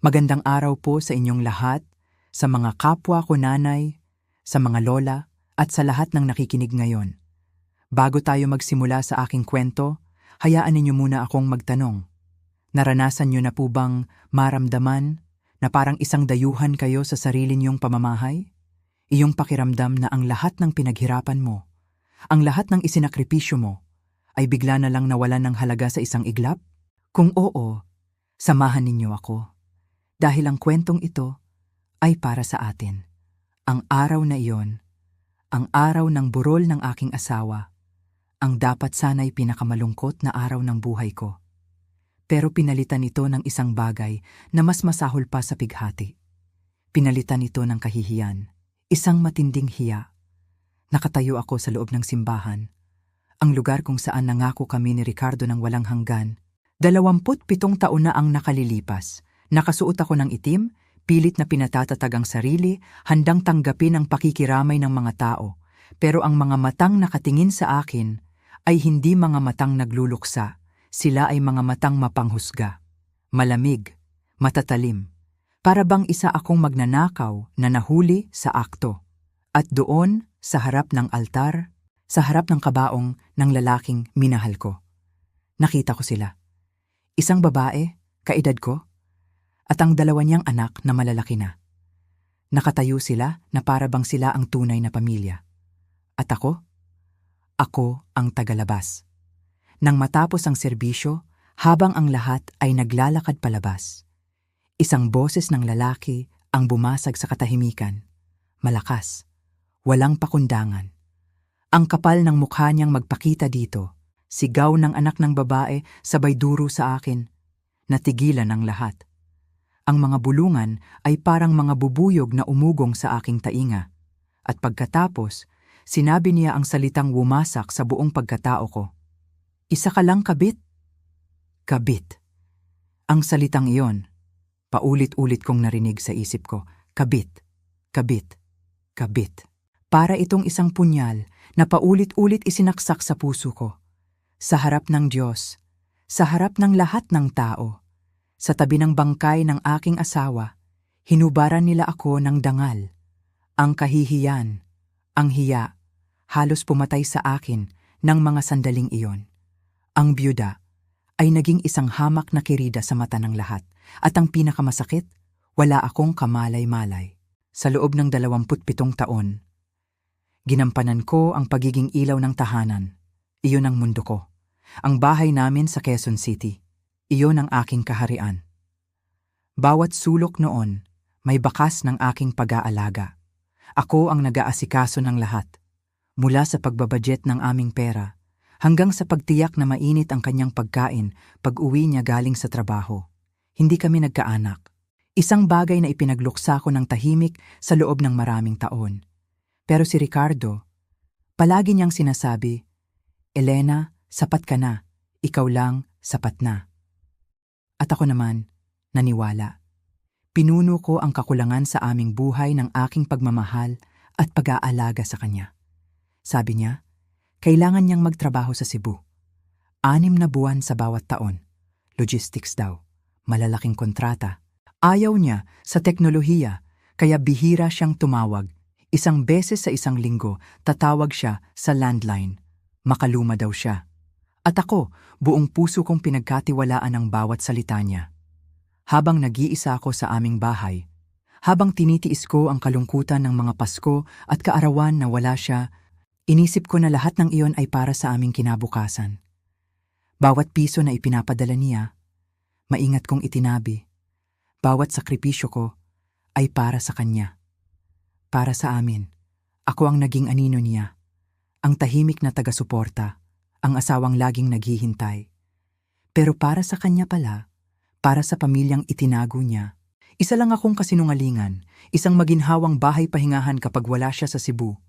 Magandang araw po sa inyong lahat, sa mga kapwa ko nanay, sa mga lola, at sa lahat ng nakikinig ngayon. Bago tayo magsimula sa aking kwento, hayaan ninyo muna akong magtanong. Naranasan nyo na po bang maramdaman na parang isang dayuhan kayo sa sarili niyong pamamahay? Iyong pakiramdam na ang lahat ng pinaghirapan mo, ang lahat ng isinakripisyo mo, ay bigla na lang nawalan ng halaga sa isang iglap? Kung oo, samahan ninyo ako. Dahil ang kwentong ito ay para sa atin. Ang araw na iyon, ang araw ng burol ng aking asawa, ang dapat sana'y pinakamalungkot na araw ng buhay ko. Pero pinalitan ito ng isang bagay na mas masahol pa sa pighati. Pinalitan ito ng kahihiyan, isang matinding hiya. Nakatayo ako sa loob ng simbahan, ang lugar kung saan nangako kami ni Ricardo ng walang hanggan. 27 taon na ang nakalilipas. Nakasuot ako ng itim, pilit na pinatatatag ang sarili, handang tanggapin ang pakikiramay ng mga tao. Pero ang mga matang nakatingin sa akin ay hindi mga matang nagluluksa. Sila ay mga matang mapanghusga. Malamig, matatalim. Para bang isa akong magnanakaw na nahuli sa akto. At doon, sa harap ng altar, sa harap ng kabaong ng lalaking minahal ko. Nakita ko sila. Isang babae, kaedad ko, at ang dalawa niyang anak na malalaki na. Nakatayo sila na para bang sila ang tunay na pamilya. At ako? Ako ang tagalabas. Nang matapos ang serbisyo, habang ang lahat ay naglalakad palabas, isang boses ng lalaki ang bumasag sa katahimikan. Malakas, walang pakundangan. Ang kapal ng mukha niyang magpakita dito, sigaw ng anak ng babae sabay duro sa akin. Natigilan ang lahat. Ang mga bulungan ay parang mga bubuyog na umugong sa aking tainga. At pagkatapos, sinabi niya ang salitang wumasak sa buong pagkatao ko. Isa ka lang kabit? Kabit. Ang salitang iyon, paulit-ulit kong narinig sa isip ko. Kabit, kabit, kabit. Para itong isang punyal na paulit-ulit isinaksak sa puso ko. Sa harap ng Diyos, sa harap ng lahat ng tao. Sa tabi ng bangkay ng aking asawa, hinubaran nila ako ng dangal. Ang kahihiyan, ang hiya, halos pumatay sa akin ng mga sandaling iyon. Ang byuda ay naging isang hamak na kirida sa mata ng lahat. At ang pinakamasakit, wala akong kamalay-malay. Sa loob ng 27 taon, ginampanan ko ang pagiging ilaw ng tahanan. Iyon ang mundo ko. Ang bahay namin sa Quezon City. Iyon ang aking kaharian. Bawat sulok noon, may bakas ng aking pag-aalaga. Ako ang nag-aasikaso ng lahat. Mula sa pagbabudget ng aming pera, hanggang sa pagtiyak na mainit ang kanyang pagkain pag-uwi niya galing sa trabaho. Hindi kami nagkaanak. Isang bagay na ipinagluksa ko ng tahimik sa loob ng maraming taon. Pero si Ricardo, palagi niyang sinasabi, Elena, sapat ka na. Ikaw lang, sapat na. At ako naman, naniwala. Pinuno ko ang kakulangan sa aming buhay ng aking pagmamahal at pag-aalaga sa kanya. Sabi niya, kailangan niyang magtrabaho sa Cebu. 6 na buwan sa bawat taon. Logistics daw, malalaking kontrata. Ayaw niya sa teknolohiya, kaya bihira siyang tumawag. Isang beses sa isang linggo, tatawag siya sa landline. Makaluma daw siya. At ako, buong puso kong pinagkatiwalaan ang bawat salita niya. Habang nag-iisa ako sa aming bahay, habang tinitiis ko ang kalungkutan ng mga Pasko at kaarawan na wala siya, inisip ko na lahat ng iyon ay para sa aming kinabukasan. Bawat piso na ipinapadala niya, maingat kong itinabi. Bawat sakripisyo ko ay para sa kanya. Para sa amin, ako ang naging anino niya, ang tahimik na taga-suporta, ang asawang laging naghihintay. Pero para sa kanya pala, para sa pamilyang itinago niya, isa lang akong kasinungalingan, isang maginhawang bahay pahingahan kapag wala siya sa Cebu.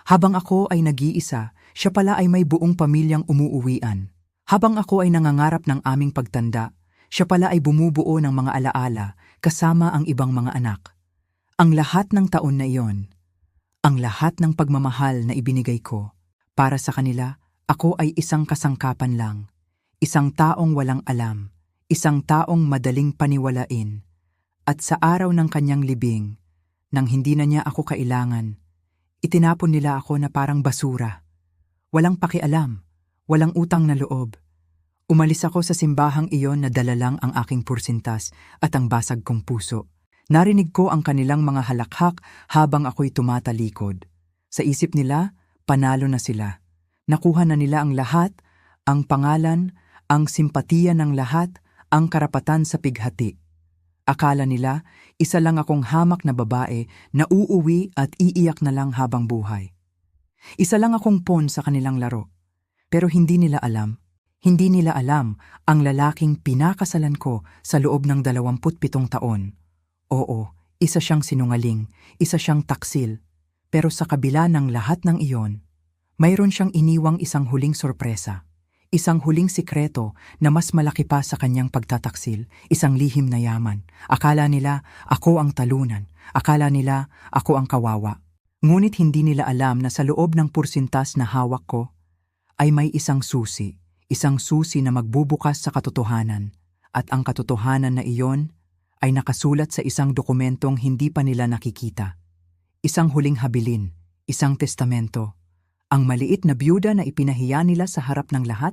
Habang ako ay nag-iisa, siya pala ay may buong pamilyang umuuwian. Habang ako ay nangangarap ng aming pagtanda, siya pala ay bumubuo ng mga alaala kasama ang ibang mga anak. Ang lahat ng taon na iyon, ang lahat ng pagmamahal na ibinigay ko, para sa kanila, ako ay isang kasangkapan lang, isang taong walang alam, isang taong madaling paniwalain, At sa araw ng kanyang libing, nang hindi na niya ako kailangan, itinapon nila ako na parang basura. Walang pakialam, walang utang na loob. Umalis ako sa simbahang iyon na dala lang ang aking porsintas at ang basag kong puso. Narinig ko ang kanilang mga halakhak habang ako'y tumatalikod. Sa isip nila, panalo na sila. Nakuha na nila ang lahat, ang pangalan, ang simpatiya ng lahat, ang karapatan sa pighati. Akala nila, isa lang akong hamak na babae na uuwi at iiyak na lang habang buhay. Isa lang akong pawn sa kanilang laro. Pero hindi nila alam ang lalaking pinakasalan ko sa loob ng 27 taon. Oo, isa siyang sinungaling, isa siyang taksil. Pero sa kabila ng lahat ng iyon, mayroon siyang iniwang isang huling sorpresa. Isang huling sikreto na mas malaki pa sa kanyang pagtataksil, isang lihim na yaman. Akala nila ako ang talunan, akala nila ako ang kawawa. Ngunit hindi nila alam na sa loob ng porsintas na hawak ko ay may isang susi na magbubukas sa katotohanan. At ang katotohanan na iyon ay nakasulat sa isang dokumentong hindi pa nila nakikita. Isang huling habilin, isang testamento. Ang maliit na byuda na ipinahiya nila sa harap ng lahat,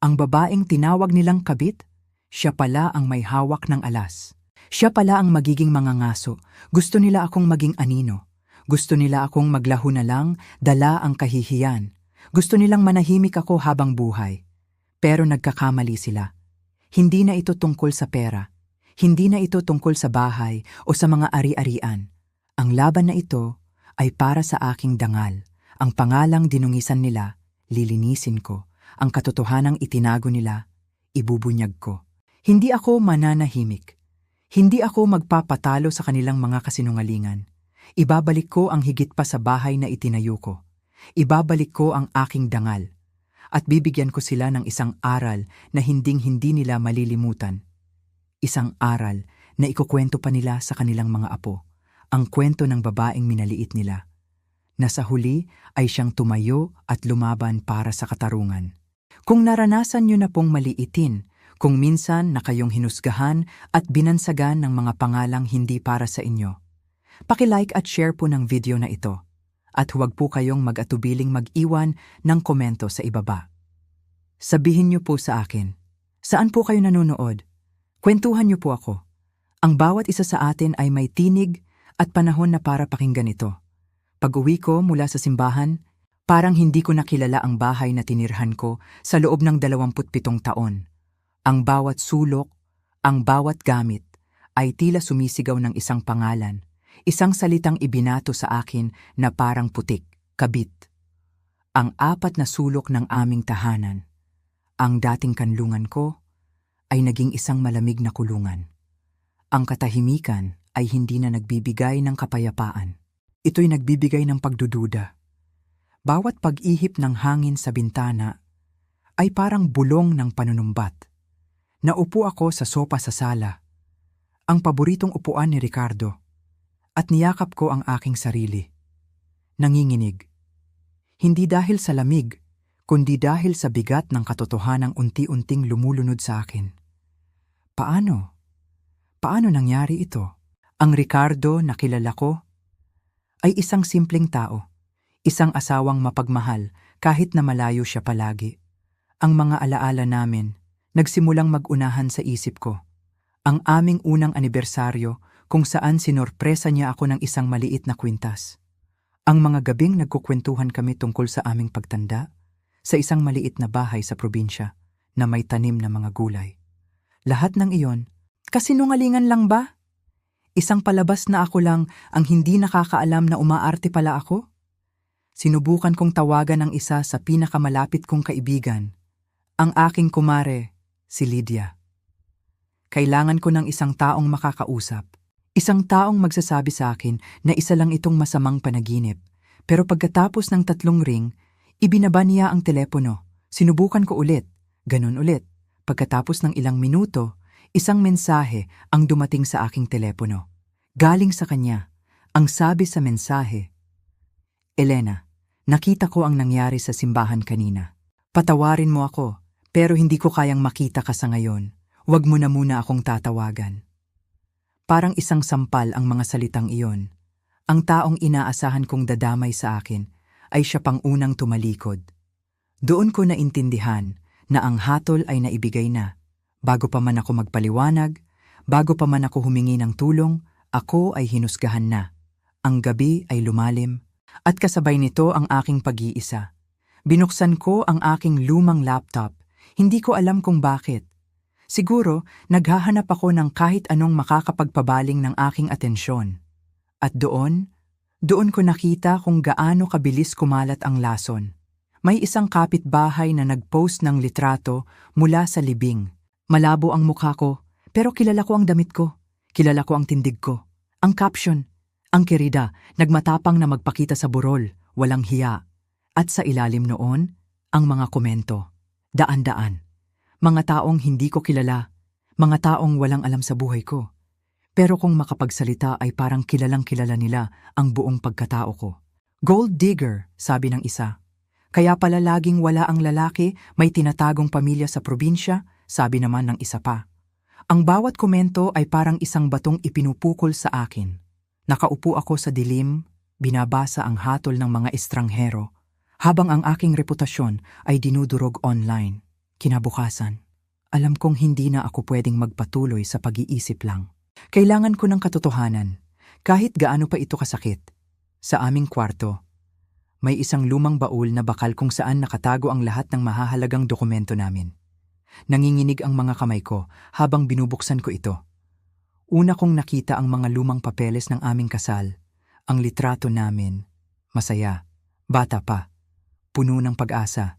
ang babaeng tinawag nilang kabit, siya pala ang may hawak ng alas. Siya pala ang magiging mangangaso. Gusto nila akong maging anino. Gusto nila akong maglaho na lang, dala ang kahihiyan. Gusto nilang manahimik ako habang buhay. Pero nagkakamali sila. Hindi na ito tungkol sa pera. Hindi na ito tungkol sa bahay o sa mga ari-arian. Ang laban na ito ay para sa aking dangal. Ang pangalang dinungisan nila, lilinisin ko. Ang katotohanang itinago nila, ibubunyag ko. Hindi ako mananahimik. Hindi ako magpapatalo sa kanilang mga kasinungalingan. Ibabalik ko ang higit pa sa bahay na itinayo ko. Ibabalik ko ang aking dangal. At bibigyan ko sila ng isang aral na hinding-hindi nila malilimutan. Isang aral na ikukwento pa nila sa kanilang mga apo. Ang kwento ng babaeng minaliit nila. Na sa huli ay siyang tumayo at lumaban para sa katarungan. Kung naranasan niyo na pong maliitin, kung minsan na kayong hinusgahan at binansagan ng mga pangalang hindi para sa inyo, paki-like at share po ng video na ito. At huwag po kayong mag-atubiling mag-iwan ng komento sa ibaba. Sabihin niyo po sa akin, saan po kayo nanonood? Kwentuhan niyo po ako. Ang bawat isa sa atin ay may tinig at panahon na para pakinggan ito. Pag-uwi ko mula sa simbahan, parang hindi ko nakilala ang bahay na tinirhan ko sa loob ng 27 taon. Ang bawat sulok, ang bawat gamit, ay tila sumisigaw ng isang pangalan, isang salitang ibinato sa akin na parang putik, kabit. Ang 4 na sulok ng aming tahanan, ang dating kanlungan ko, ay naging isang malamig na kulungan. Ang katahimikan ay hindi na nagbibigay ng kapayapaan. Ito'y nagbibigay ng pagdududa. Bawat pag-ihip ng hangin sa bintana ay parang bulong ng panunumbat. Naupo ako sa sopa sa sala, ang paboritong upuan ni Ricardo, at niyakap ko ang aking sarili. Nanginginig. Hindi dahil sa lamig, kundi dahil sa bigat ng katotohanang unti-unting lumulunod sa akin. Paano? Paano nangyari ito? Ang Ricardo na kilala ko ay isang simpleng tao, isang asawang mapagmahal kahit na malayo siya palagi. Ang mga alaala namin nagsimulang mag-unahan sa isip ko. Ang aming unang anibersaryo kung saan sinorpresa niya ako ng isang maliit na kwintas. Ang mga gabing nagkukwentuhan kami tungkol sa aming pagtanda sa isang maliit na bahay sa probinsya na may tanim na mga gulay. Lahat ng iyon, kasinungalingan lang ba? Isang palabas na ako lang ang hindi nakakaalam na umaarte pala ako? Sinubukan kong tawagan ang isa sa pinakamalapit kong kaibigan, ang aking kumare, si Lydia. Kailangan ko ng isang taong makakausap. Isang taong magsasabi sa akin na isa lang itong masamang panaginip. Pero pagkatapos ng 3 ring, ibinaba niya ang telepono. Sinubukan ko ulit, ganun ulit. Pagkatapos ng ilang minuto, isang mensahe ang dumating sa aking telepono. Galing sa kanya. Ang sabi sa mensahe, Elena, nakita ko ang nangyari sa simbahan kanina. Patawarin mo ako, pero hindi ko kayang makita ka sa ngayon. Huwag mo na muna akong tatawagan. Parang isang sampal ang mga salitang iyon. Ang taong inaasahan kong dadamay sa akin ay siya pang unang tumalikod. Doon ko naintindihan na ang hatol ay naibigay na. Bago pa man ako magpaliwanag, bago pa man ako humingi ng tulong, ako ay hinusgahan na. Ang gabi ay lumalim, at kasabay nito ang aking pag-iisa. Binuksan ko ang aking lumang laptop. Hindi ko alam kung bakit. Siguro, naghahanap ako ng kahit anong makakapagpabaling ng aking atensyon. At doon ko nakita kung gaano kabilis kumalat ang lason. May isang kapitbahay na nag-post ng litrato mula sa libing. Malabo ang mukha ko, pero kilala ko ang damit ko. Kilala ko ang tindig ko. Ang caption, ang kerida, nagmatapang na magpakita sa burol, walang hiya. At sa ilalim noon, ang mga komento. Daan-daan. Mga taong hindi ko kilala, mga taong walang alam sa buhay ko. Pero kung makapagsalita ay parang kilalang-kilala nila ang buong pagkatao ko. Gold digger, sabi ng isa. Kaya pala laging wala ang lalaki, may tinatagong pamilya sa probinsya, sabi naman ng isa pa. Ang bawat komento ay parang isang batong ipinupukol sa akin. Nakaupo ako sa dilim, binabasa ang hatol ng mga estranghero, habang ang aking reputasyon ay dinudurog online. Kinabukasan, alam kong hindi na ako pwedeng magpatuloy sa pag-iisip lang. Kailangan ko ng katotohanan, kahit gaano pa ito kasakit. Sa aming kwarto, may isang lumang baul na bakal kung saan nakatago ang lahat ng mahahalagang dokumento namin. Nanginginig ang mga kamay ko habang binubuksan ko ito. Una kong nakita ang mga lumang papeles ng aming kasal, ang litrato namin, masaya, bata pa, puno ng pag-asa.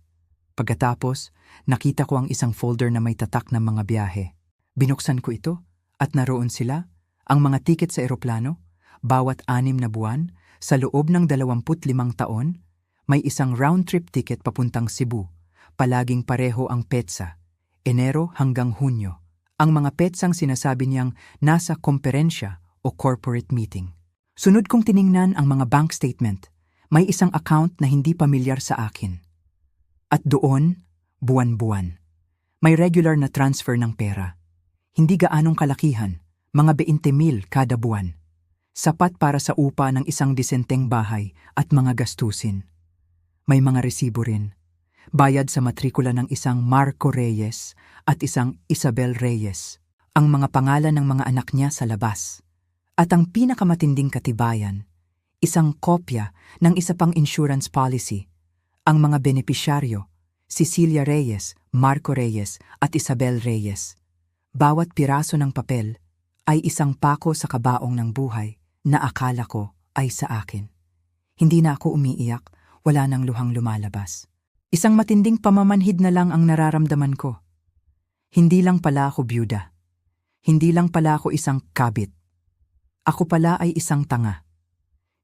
Pagkatapos, nakita ko ang isang folder na may tatak ng mga biyahe. Binuksan ko ito at naroon sila, ang mga tiket sa eroplano, bawat 6 na buwan, sa loob ng 25 taon, may isang round-trip ticket papuntang Cebu. Palaging pareho ang petsa, Enero hanggang Hunyo. Ang mga petsang sinasabi niyang nasa komperensya o corporate meeting. Sunod kong tiningnan ang mga bank statement. May isang account na hindi pamilyar sa akin. At doon, buwan-buwan. May regular na transfer ng pera. Hindi gaanong kalakihan, mga 20,000 kada buwan. Sapat para sa upa ng isang disenteng bahay at mga gastusin. May mga resibo rin. Bayad sa matrikula ng isang Marco Reyes at isang Isabel Reyes. Ang mga pangalan ng mga anak niya sa labas. At ang pinakamatinding katibayan, isang kopya ng isa pang insurance policy. Ang mga benepisyaryo, Cecilia Reyes, Marco Reyes at Isabel Reyes. Bawat piraso ng papel ay isang pako sa kabaong ng buhay na akala ko ay sa akin. Hindi na ako umiiyak, wala nang luhang lumalabas. Isang matinding pamamanhid na lang ang nararamdaman ko. Hindi lang pala ako byuda. Hindi lang pala ako isang kabit. Ako pala ay isang tanga.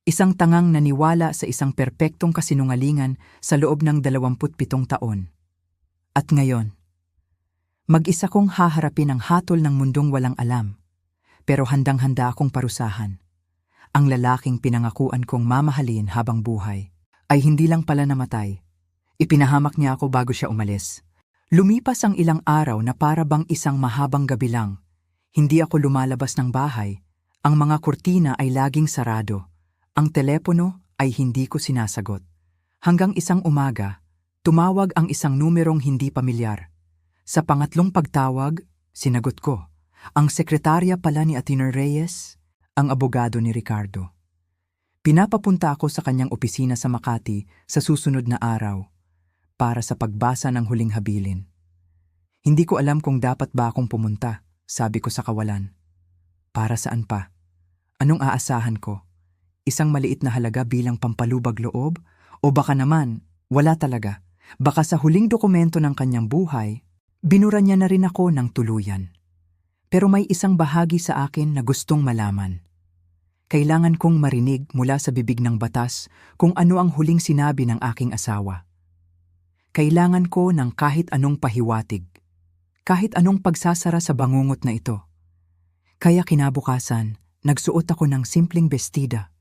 Isang tangang naniwala sa isang perpektong kasinungalingan sa loob ng 27 taon. At ngayon, mag-isa kong haharapin ang hatol ng mundong walang alam, pero handang-handa akong parusahan. Ang lalaking pinangakuan kong mamahalin habang buhay ay hindi lang pala namatay. Ipinahamak niya ako bago siya umalis. Lumipas ang ilang araw na para bang isang mahabang gabi lang. Hindi ako lumalabas ng bahay. Ang mga kurtina ay laging sarado. Ang telepono ay hindi ko sinasagot. Hanggang isang umaga, tumawag ang isang numerong hindi pamilyar. Sa pangatlong pagtawag, sinagot ko. Ang sekretarya pala ni Atiner Reyes, ang abogado ni Ricardo. Pinapapunta ako sa kanyang opisina sa Makati sa susunod na araw para sa pagbasa ng huling habilin. Hindi ko alam kung dapat ba akong pumunta, sabi ko sa kawalan. Para saan pa? Anong aasahan ko? Isang maliit na halaga bilang pampalubag loob? O baka naman, wala talaga. Baka sa huling dokumento ng kanyang buhay, binura niya na rin ako ng tuluyan. Pero may isang bahagi sa akin na gustong malaman. Kailangan kong marinig mula sa bibig ng batas kung ano ang huling sinabi ng aking asawa. Kailangan ko ng kahit anong pahiwatig, kahit anong pagsasara sa bangungot na ito. Kaya kinabukasan, nagsuot ako ng simpleng bestida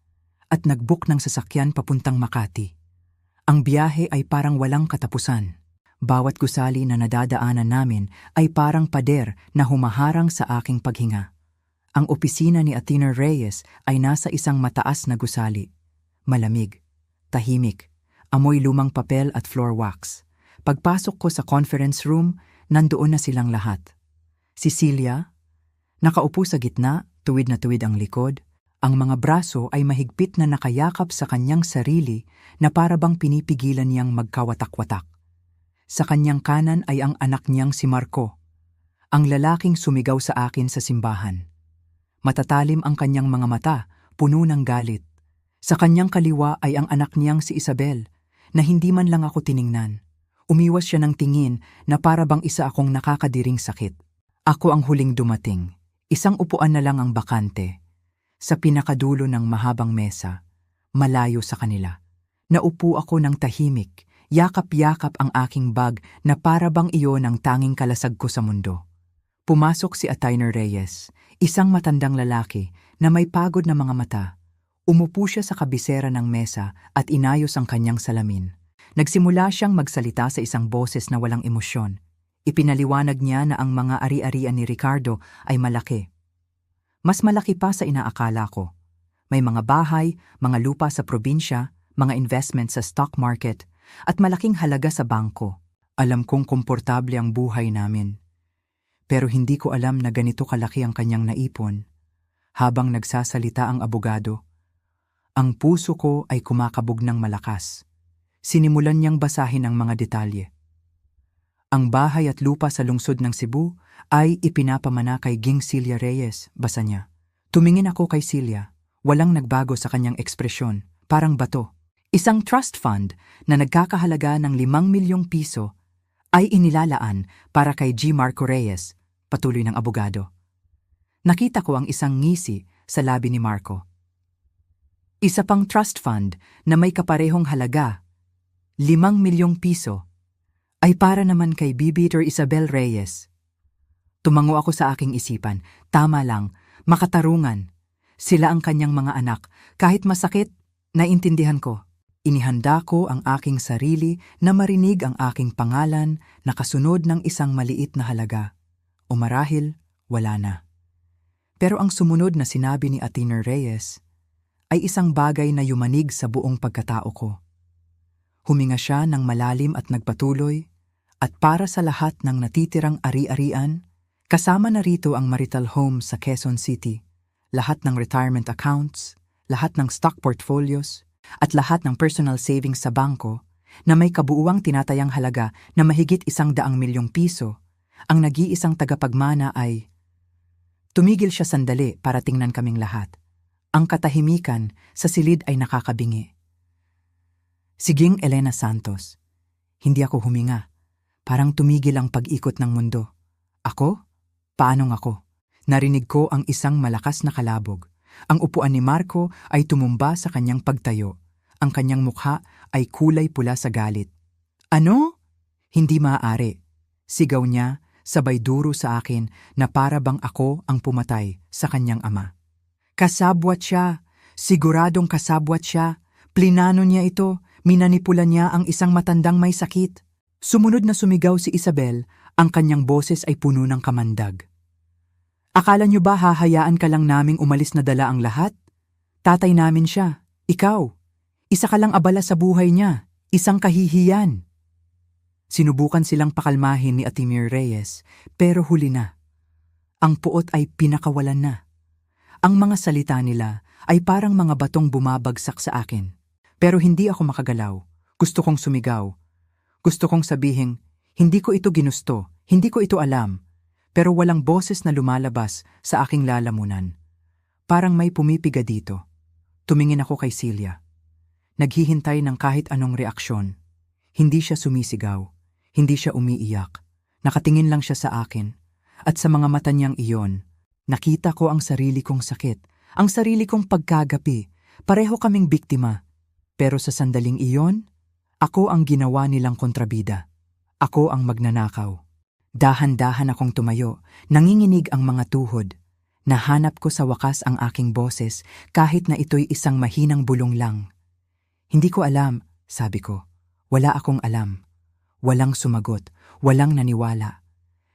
at nag-book ng sasakyan papuntang Makati. Ang biyahe ay parang walang katapusan. Bawat gusali na nadadaanan namin ay parang pader na humaharang sa aking paghinga. Ang opisina ni Athena Reyes ay nasa isang mataas na gusali. Malamig, tahimik, amoy lumang papel at floor wax. Pagpasok ko sa conference room, nandoon na silang lahat. Si Celia, nakaupo sa gitna, tuwid na tuwid ang likod. Ang mga braso ay mahigpit na nakayakap sa kanyang sarili na para bang pinipigilan niyang magkawatak-watak. Sa kanyang kanan ay ang anak niyang si Marco, ang lalaking sumigaw sa akin sa simbahan. Matatalim ang kanyang mga mata, puno ng galit. Sa kanyang kaliwa ay ang anak niyang si Isabel, na hindi man lang ako tiningnan. Umiwas siya ng tingin na para bang isa akong nakakadiring sakit. Ako ang huling dumating. Isang upuan na lang ang bakante. Sa pinakadulo ng mahabang mesa, malayo sa kanila. Naupo ako ng tahimik, yakap-yakap ang aking bag na para bang iyon ang tanging kalasag ko sa mundo. Pumasok si Athena Reyes, isang matandang lalaki na may pagod na mga mata. Umupo siya sa kabisera ng mesa at inayos ang kanyang salamin. Nagsimula siyang magsalita sa isang boses na walang emosyon. Ipinaliwanag niya na ang mga ari-arian ni Ricardo ay malaki. Mas malaki pa sa inaakala ko. May mga bahay, mga lupa sa probinsya, mga investment sa stock market, at malaking halaga sa bangko. Alam kong komportable ang buhay namin. Pero hindi ko alam na ganito kalaki ang kanyang naipon. Habang nagsasalita ang abogado, ang puso ko ay kumakabog ng malakas. Sinimulan niyang basahin ang mga detalye. Ang bahay at lupa sa lungsod ng Cebu ay ipinapamana kay Ging Celia Reyes, basa niya. Tumingin ako kay Celia, walang nagbago sa kanyang ekspresyon, parang bato. Isang trust fund na nagkakahalaga ng 5 milyong piso ay inilalaan para kay G. Marco Reyes, patuloy ng abogado. Nakita ko ang isang ngisi sa labi ni Marco. Isa pang trust fund na may kaparehong halaga, 5 milyong piso, ay para naman kay Bibi or Isabel Reyes. Tumango ako sa aking isipan, tama lang, makatarungan. Sila ang kanyang mga anak, kahit masakit, naintindihan ko. Inihanda ko ang aking sarili na marinig ang aking pangalan na kasunod ng isang maliit na halaga. O marahil, wala na. Pero ang sumunod na sinabi ni Athena Reyes ay isang bagay na yumanig sa buong pagkatao ko. Huminga siya ng malalim at nagpatuloy, at para sa lahat ng natitirang ari-arian, kasama na rito ang marital home sa Quezon City, lahat ng retirement accounts, lahat ng stock portfolios, at lahat ng personal savings sa bangko na may kabuuang tinatayang halaga na mahigit 100 milyong piso, ang nag-iisang tagapagmana ay... Tumigil siya sandali para tingnan kaming lahat. Ang katahimikan sa silid ay nakakabingi. Siging Elena Santos. Hindi ako huminga. Parang tumigil ang pag-ikot ng mundo. Ako? Paanong ako? Narinig ko ang isang malakas na kalabog. Ang upuan ni Marco ay tumumba sa kanyang pagtayo. Ang kanyang mukha ay kulay pula sa galit. Ano? Hindi maaari. Sigaw niya, sabay duro sa akin na para bang ako ang pumatay sa kanyang ama. Kasabwat siya. Siguradong kasabwat siya. Plinano niya ito. Minanipula niya ang isang matandang may sakit. Sumunod na sumigaw si Isabel, ang kanyang boses ay puno ng kamandag. Akala niyo ba hahayaan ka lang naming umalis na dala ang lahat? Tatay namin siya. Ikaw. Isa ka lang abala sa buhay niya. Isang kahihiyan. Sinubukan silang pakalmahin ni Athena Reyes, pero huli na. Ang puot ay pinakawalan na. Ang mga salita nila ay parang mga batong bumabagsak sa akin. Pero hindi ako makagalaw. Gusto kong sumigaw. Gusto kong sabihin, hindi ko ito ginusto, hindi ko ito alam. Pero walang boses na lumalabas sa aking lalamunan. Parang may pumipiga dito. Tumingin ako kay Celia. Naghihintay ng kahit anong reaksyon. Hindi siya sumisigaw. Hindi siya umiiyak. Nakatingin lang siya sa akin. At sa mga mata niyang iyon, nakita ko ang sarili kong sakit, ang sarili kong pagkagapi. Pareho kaming biktima. Pero sa sandaling iyon, ako ang ginawa nilang kontrabida. Ako ang magnanakaw. Dahan-dahan akong tumayo, nanginginig ang mga tuhod. Nahanap ko sa wakas ang aking boses kahit na ito'y isang mahinang bulong lang. Hindi ko alam, sabi ko. Wala akong alam. Walang sumagot, walang naniwala.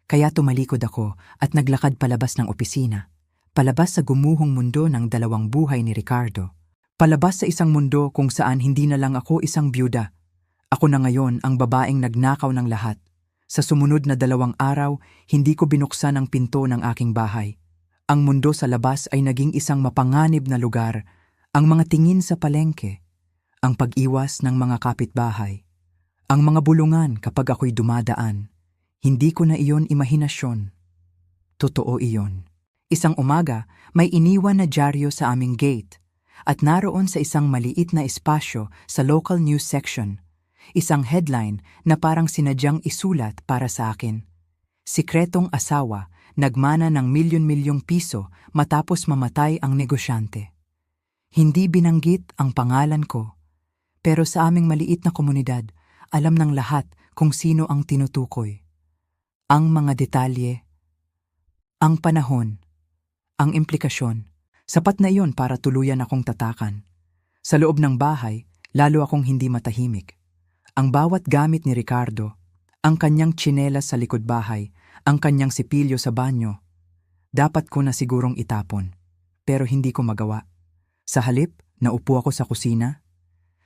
Kaya tumalikod ako at naglakad palabas ng opisina. palabas sa gumuhong mundo ng dalawang buhay ni Ricardo. Palabas sa isang mundo kung saan hindi na lang ako isang byuda. Ako na ngayon ang babaeng nagnakaw ng lahat. Sa sumunod na 2 araw, hindi ko binuksan ang pinto ng aking bahay. Ang mundo sa labas ay naging isang mapanganib na lugar. Ang mga tingin sa palengke, ang pag-iwas ng mga kapitbahay, ang mga bulungan kapag ako'y dumadaan. Hindi ko na iyon imahinasyon. Totoo iyon. Isang umaga, may iniwan na dyaryo sa aming gate at naroon sa isang maliit na espasyo sa local news section. Isang headline na parang sinadyang isulat para sa akin. Sikretong asawa, nagmana ng milyon-milyong piso matapos mamatay ang negosyante. Hindi binanggit ang pangalan ko, pero sa aming maliit na komunidad, alam ng lahat kung sino ang tinutukoy. Ang mga detalye, ang panahon, ang implikasyon, sapat na iyon para tuluyan akong tatakan. Sa loob ng bahay, lalo akong hindi matahimik. Ang bawat gamit ni Ricardo, ang kanyang tsinelas sa likod bahay, ang kanyang sipilyo sa banyo, dapat ko na sigurong itapon, pero hindi ko magawa. Sa halip, naupo ako sa kusina,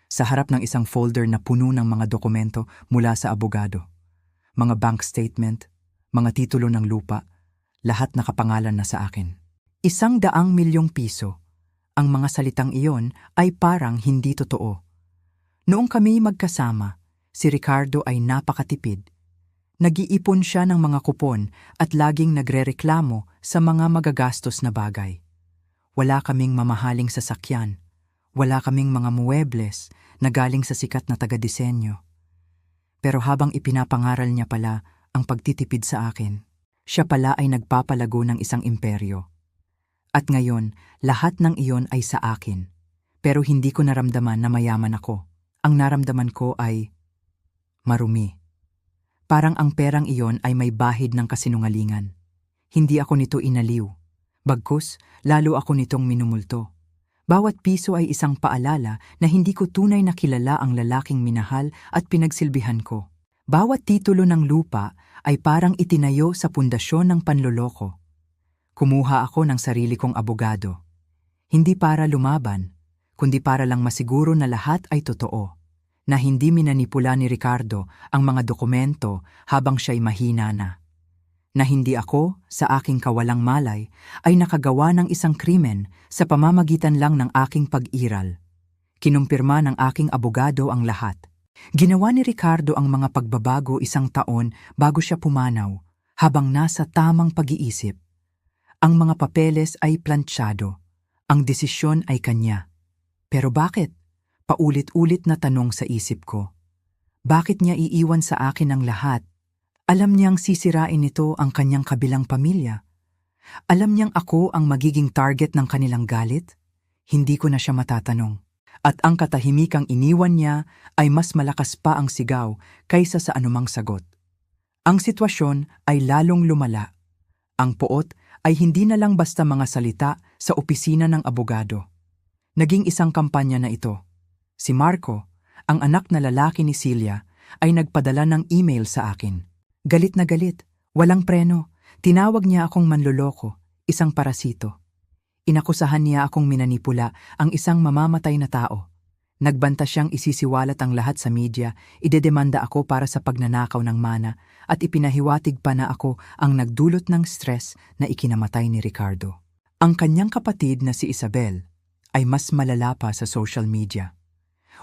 sa harap ng isang folder na puno ng mga dokumento mula sa abogado. Mga bank statement, mga titulo ng lupa, lahat nakapangalan na sa akin. 100 milyong piso. Ang mga salitang iyon ay parang hindi totoo. Noong kami magkasama, si Ricardo ay napakatipid. Nag-iipon siya ng mga kupon at laging nagrereklamo sa mga magagastos na bagay. Wala kaming mamahaling sasakyan. Wala kaming mga muebles na galing sa sikat na taga-disenyo. Pero habang ipinapangaral niya pala ang pagtitipid sa akin, siya pala ay nagpapalago ng isang imperyo. At ngayon, lahat ng iyon ay sa akin. Pero hindi ko naramdaman na mayaman ako. Ang naramdaman ko ay marumi. Parang ang perang iyon ay may bahid ng kasinungalingan. Hindi ako nito inaliw. Bagkus, lalo ako nitong minumulto. Bawat piso ay isang paalala na hindi ko tunay na kilala ang lalaking minahal at pinagsilbihan ko. Bawat titulo ng lupa ay parang itinayo sa pundasyon ng panloloko. Kumuha ako ng sarili kong abogado. Hindi para lumaban, kundi para lang masiguro na lahat ay totoo. Na hindi minanipula ni Ricardo ang mga dokumento habang siya'y mahina na. Na hindi ako, sa aking kawalang malay, ay nakagawa ng isang krimen sa pamamagitan lang ng aking pag-iral. Kinumpirma ng aking abogado ang lahat. Ginawa ni Ricardo ang mga pagbabago 1 taon bago siya pumanaw, habang nasa tamang pag-iisip. Ang mga papeles ay plantsyado. Ang desisyon ay kanya. Pero bakit? Paulit-ulit na tanong sa isip ko. Bakit niya iiwan sa akin ang lahat? Alam niyang sisirain nito ang kanyang kabilang pamilya. Alam niyang ako ang magiging target ng kanilang galit? Hindi ko na siya matatanong. At ang katahimikang iniwan niya ay mas malakas pa ang sigaw kaysa sa anumang sagot. Ang sitwasyon ay lalong lumala. Ang poot ay hindi na lang basta mga salita sa opisina ng abogado. Naging isang kampanya na ito. Si Marco, ang anak na lalaki ni Celia, ay nagpadala ng email sa akin. Galit na galit, walang preno. Tinawag niya akong manloloko, isang parasito. Inakusahan niya akong minanipula ang isang mamamatay na tao. Nagbanta siyang isisiwalat ang lahat sa media, idedemanda ako para sa pagnanakaw ng mana at ipinahiwatig pa na ako ang nagdulot ng stress na ikinamatay ni Ricardo. Ang kanyang kapatid na si Isabel ay mas malala pa sa social media.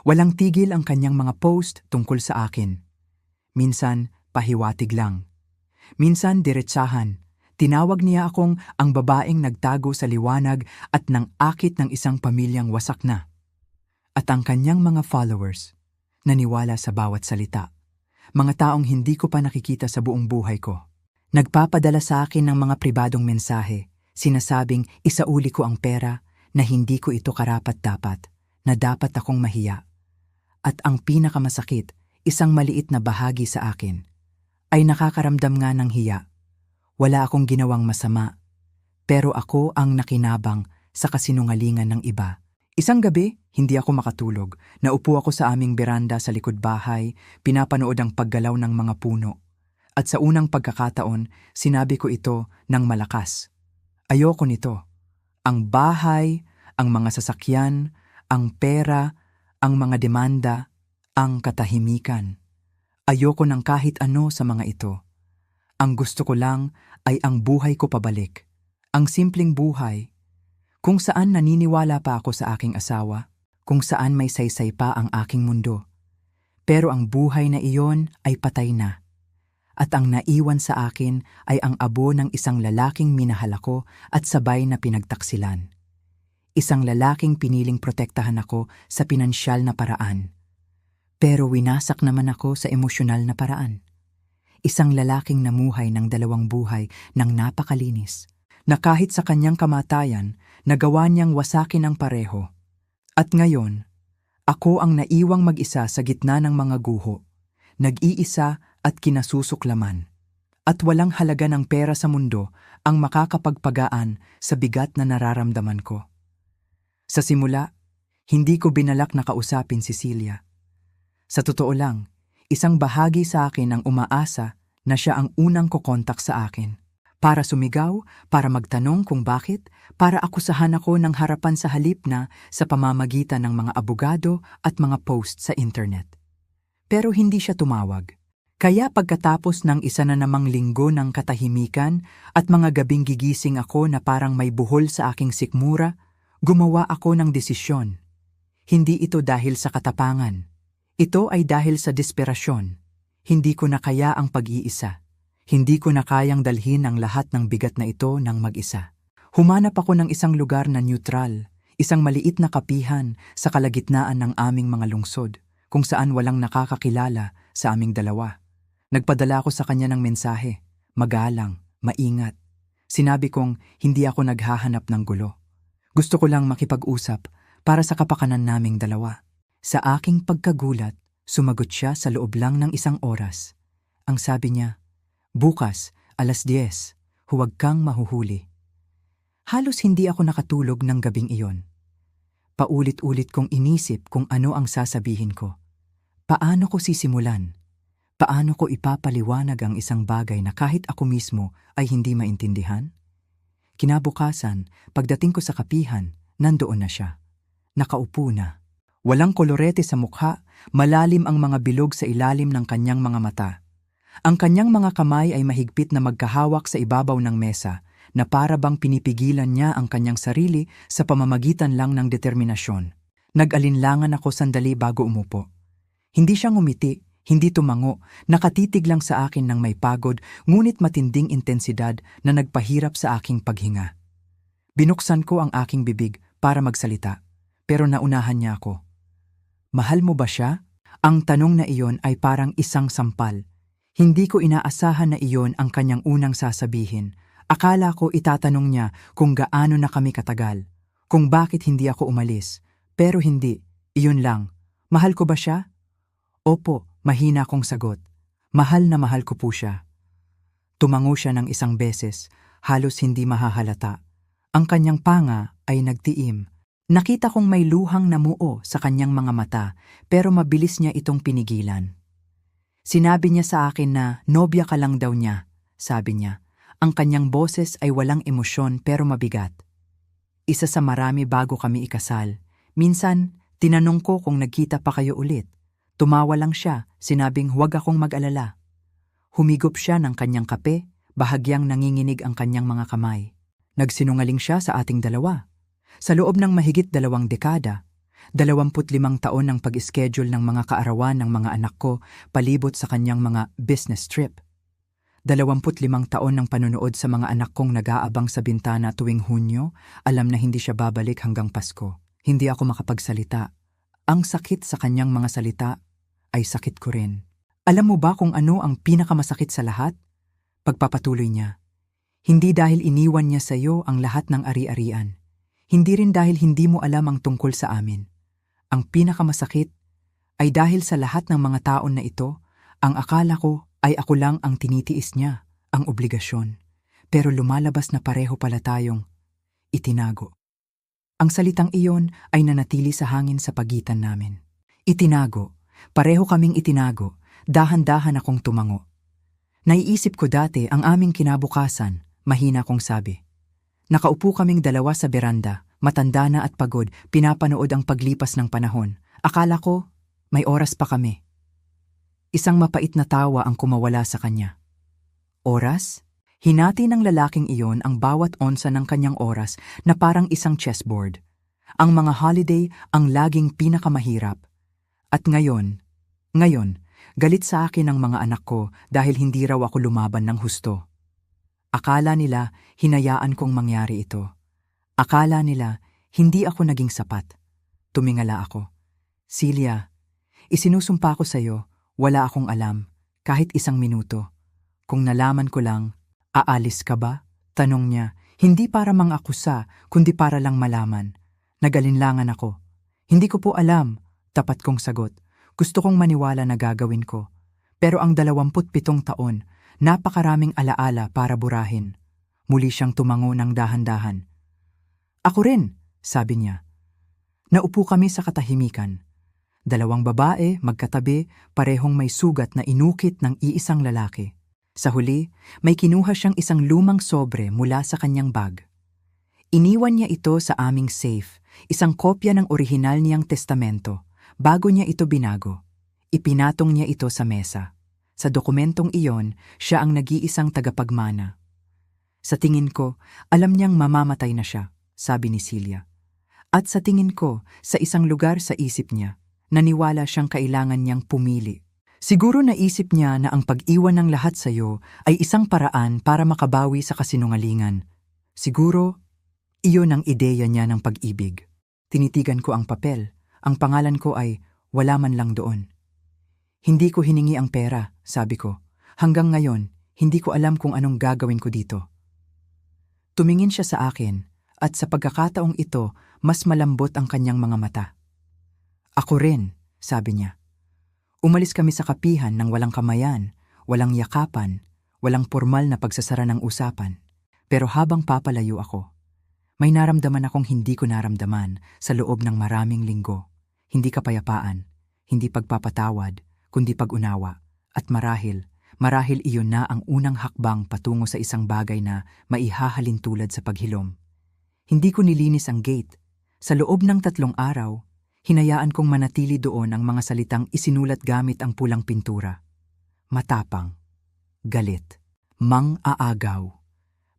Walang tigil ang kanyang mga post tungkol sa akin. Minsan, pahiwatig lang. Minsan, diretsahan. Tinawag niya akong ang babaeng nagtago sa liwanag at nang akit ng isang pamilyang wasak na. At ang kanyang mga followers, naniwala sa bawat salita. Mga taong hindi ko pa nakikita sa buong buhay ko. Nagpapadala sa akin ng mga pribadong mensahe, sinasabing isauli ko ang pera na hindi ko ito karapat-dapat, na dapat akong mahiya. At ang pinakamasakit, isang maliit na bahagi sa akin, ay nakakaramdam nga ng hiya. Wala akong ginawang masama, pero ako ang nakinabang sa kasinungalingan ng iba. Isang gabi, hindi ako makatulog. Naupo ako sa aming beranda sa likod bahay, pinapanood ang paggalaw ng mga puno. At sa unang pagkakataon, sinabi ko ito ng malakas. Ayoko nito. Ang bahay, ang mga sasakyan, ang pera, ang mga demanda, ang katahimikan. Ayoko ng kahit ano sa mga ito. Ang gusto ko lang ay ang buhay ko pabalik. Ang simpleng buhay, kung saan naniniwala pa ako sa aking asawa, kung saan may saysay pa ang aking mundo. Pero ang buhay na iyon ay patay na. At ang naiwan sa akin ay ang abo ng isang lalaking minahal ako at sabay na pinagtaksilan. Isang lalaking piniling protektahan ako sa pinansyal na paraan. Pero winasak naman ako sa emosyonal na paraan. Isang lalaking namuhay ng dalawang buhay ng napakalinis, na kahit sa kanyang kamatayan, nagawa niyang wasakin ang pareho. At ngayon, ako ang naiwang mag-isa sa gitna ng mga guho, nag-iisa at kinasusuklaman. At walang halaga ng pera sa mundo ang makakapagpagaan sa bigat na nararamdaman ko. Sa simula, hindi ko binalak na kausapin si Celia. Sa totoo lang, isang bahagi sa akin ang umaasa na siya ang unang kukontak sa akin. Para sumigaw, para magtanong kung bakit, para akusahan ako ng harapan sa halip na sa pamamagitan ng mga abogado at mga post sa internet. Pero hindi siya tumawag. Kaya pagkatapos ng isa na namang linggo ng katahimikan at mga gabing gigising ako na parang may buhol sa aking sikmura, gumawa ako ng desisyon. Hindi ito dahil sa katapangan. Ito ay dahil sa desperasyon. Hindi ko na kaya ang pag-iisa. Hindi ko na kayang dalhin ang lahat ng bigat na ito ng mag-isa. Humanap ako ng isang lugar na neutral, isang maliit na kapihan sa kalagitnaan ng aming mga lungsod, kung saan walang nakakakilala sa aming dalawa. Nagpadala ako sa kanya ng mensahe, magalang, maingat. Sinabi kong hindi ako naghahanap ng gulo. Gusto ko lang makipag-usap para sa kapakanan naming dalawa. Sa aking pagkagulat, sumagot siya sa loob lang ng isang oras. Ang sabi niya, "Bukas, 10:00, huwag kang mahuhuli." Halos hindi ako nakatulog ng gabing iyon. Paulit-ulit kong inisip kung ano ang sasabihin ko. Paano ko sisimulan? Paano ko ipapaliwanag ang isang bagay na kahit ako mismo ay hindi maintindihan? Kinabukasan, pagdating ko sa kapihan, nandoon na siya. Nakaupo na. Walang kolorete sa mukha, malalim ang mga bilog sa ilalim ng kanyang mga mata. Ang kanyang mga kamay ay mahigpit na magkahawak sa ibabaw ng mesa, na para bang pinipigilan niya ang kanyang sarili sa pamamagitan lang ng determinasyon. Nag-alinlangan ako sandali bago umupo. Hindi siya ngumiti, hindi tumango, nakatitig lang sa akin ng may pagod ngunit matinding intensidad na nagpahirap sa aking paghinga. Binuksan ko ang aking bibig para magsalita, pero naunahan niya ako. "Mahal mo ba siya?" Ang tanong na iyon ay parang isang sampal. Hindi ko inaasahan na iyon ang kanyang unang sasabihin. Akala ko itatanong niya kung gaano na kami katagal, kung bakit hindi ako umalis. Pero hindi, iyon lang. "Mahal ko ba siya?" "Opo," mahina kong sagot. "Mahal na mahal ko po siya." Tumango siya ng isang beses, halos hindi mahahalata. Ang kanyang panga ay nagtiim. Nakita kong may luhang namuo sa kanyang mga mata, pero mabilis niya itong pinigilan. Sinabi niya sa akin na nobya ka lang daw niya, sabi niya. Ang kanyang boses ay walang emosyon pero mabigat. Isa sa marami bago kami ikasal. Minsan, tinanong ko kung nagkita pa kayo ulit. Tumawa lang siya, sinabing huwag akong mag-alala. Humigop siya ng kanyang kape, bahagyang nanginginig ang kanyang mga kamay. Nagsinungaling siya sa ating dalawa. Sa loob ng mahigit 2 dekada, 25 taon ng pag-schedule ng mga kaarawan ng mga anak ko palibot sa kanyang mga business trip. 25 taon ng panonood sa mga anak kong nag-aabang sa bintana tuwing Hunyo, alam na hindi siya babalik hanggang Pasko. Hindi ako makapagsalita. Ang sakit sa kanyang mga salita ay sakit ko rin. Alam mo ba kung ano ang pinakamasakit sa lahat? Pagpapatuloy niya. Hindi dahil iniwan niya sa iyo ang lahat ng ari-arian. Hindi rin dahil hindi mo alam ang tungkol sa amin. Ang pinakamasakit ay dahil sa lahat ng mga taon na ito, ang akala ko ay ako lang ang tinitiis niya, ang obligasyon. Pero lumalabas na pareho pala tayong itinago. Ang salitang iyon ay nanatili sa hangin sa pagitan namin. Itinago. Pareho kaming itinago. Dahan-dahan akong tumango. Naiisip ko dati ang aming kinabukasan, mahina kong sabi. Nakaupo kaming dalawa sa beranda, matanda na at pagod, pinapanood ang paglipas ng panahon. Akala ko, may oras pa kami. Isang mapait na tawa ang kumawala sa kanya. Oras? Hinati ng lalaking iyon ang bawat onsa ng kanyang oras na parang isang chessboard. Ang mga holiday ang laging pinakamahirap. At ngayon, galit sa akin ang mga anak ko dahil hindi raw ako lumaban ng husto. Akala nila hinayaan kong mangyari ito. Akala nila hindi ako naging sapat. Tumingala ako. Celia, isinusumpa ko sa'yo, wala akong alam, kahit isang minuto. Kung nalaman ko lang, aalis ka ba? Tanong niya, hindi para mang-akusa, kundi para lang malaman. Nagalinlangan ako. Hindi ko po alam, tapat kong sagot. Gusto kong maniwala na gagawin ko. Pero ang 27 taon, napakaraming alaala para burahin. Muli siyang tumango ng dahan-dahan. Ako rin, sabi niya. Naupo kami sa katahimikan. 2 babae, magkatabi, parehong may sugat na inukit ng iisang lalaki. Sa huli, may kinuha siyang isang lumang sobre mula sa kanyang bag. Iniwan niya ito sa aming safe, isang kopya ng orihinal niyang testamento. Bago niya ito binago, ipinatong niya ito sa mesa. Sa dokumentong iyon, siya ang nag-iisang tagapagmana. Sa tingin ko, alam niyang mamamatay na siya, sabi ni Celia. At sa tingin ko, sa isang lugar sa isip niya, naniwala siyang kailangan niyang pumili. Siguro naisip niya na ang pag-iwan ng lahat sa iyo ay isang paraan para makabawi sa kasinungalingan. Siguro, iyon ang ideya niya ng pag-ibig. Tinitigan ko ang papel. Ang pangalan ko ay wala man lang doon. Hindi ko hiningi ang pera, sabi ko. Hanggang ngayon, hindi ko alam kung anong gagawin ko dito. Tumingin siya sa akin, at sa pagkakataong ito, mas malambot ang kanyang mga mata. Ako rin, sabi niya. Umalis kami sa kapihan ng walang kamayan, walang yakapan, walang formal na pagsasara ng usapan. Pero habang papalayo ako, may naramdaman akong hindi ko naramdaman sa loob ng maraming linggo. Hindi kapayapaan, hindi pagpapatawad, kundi pag-unawa. At marahil iyon na ang unang hakbang patungo sa isang bagay na maihahalin tulad sa paghilom. Hindi ko nilinis ang gate. Sa loob ng 3 araw, hinayaan kong manatili doon ang mga salitang isinulat gamit ang pulang pintura. Matapang, galit, mang-aagaw.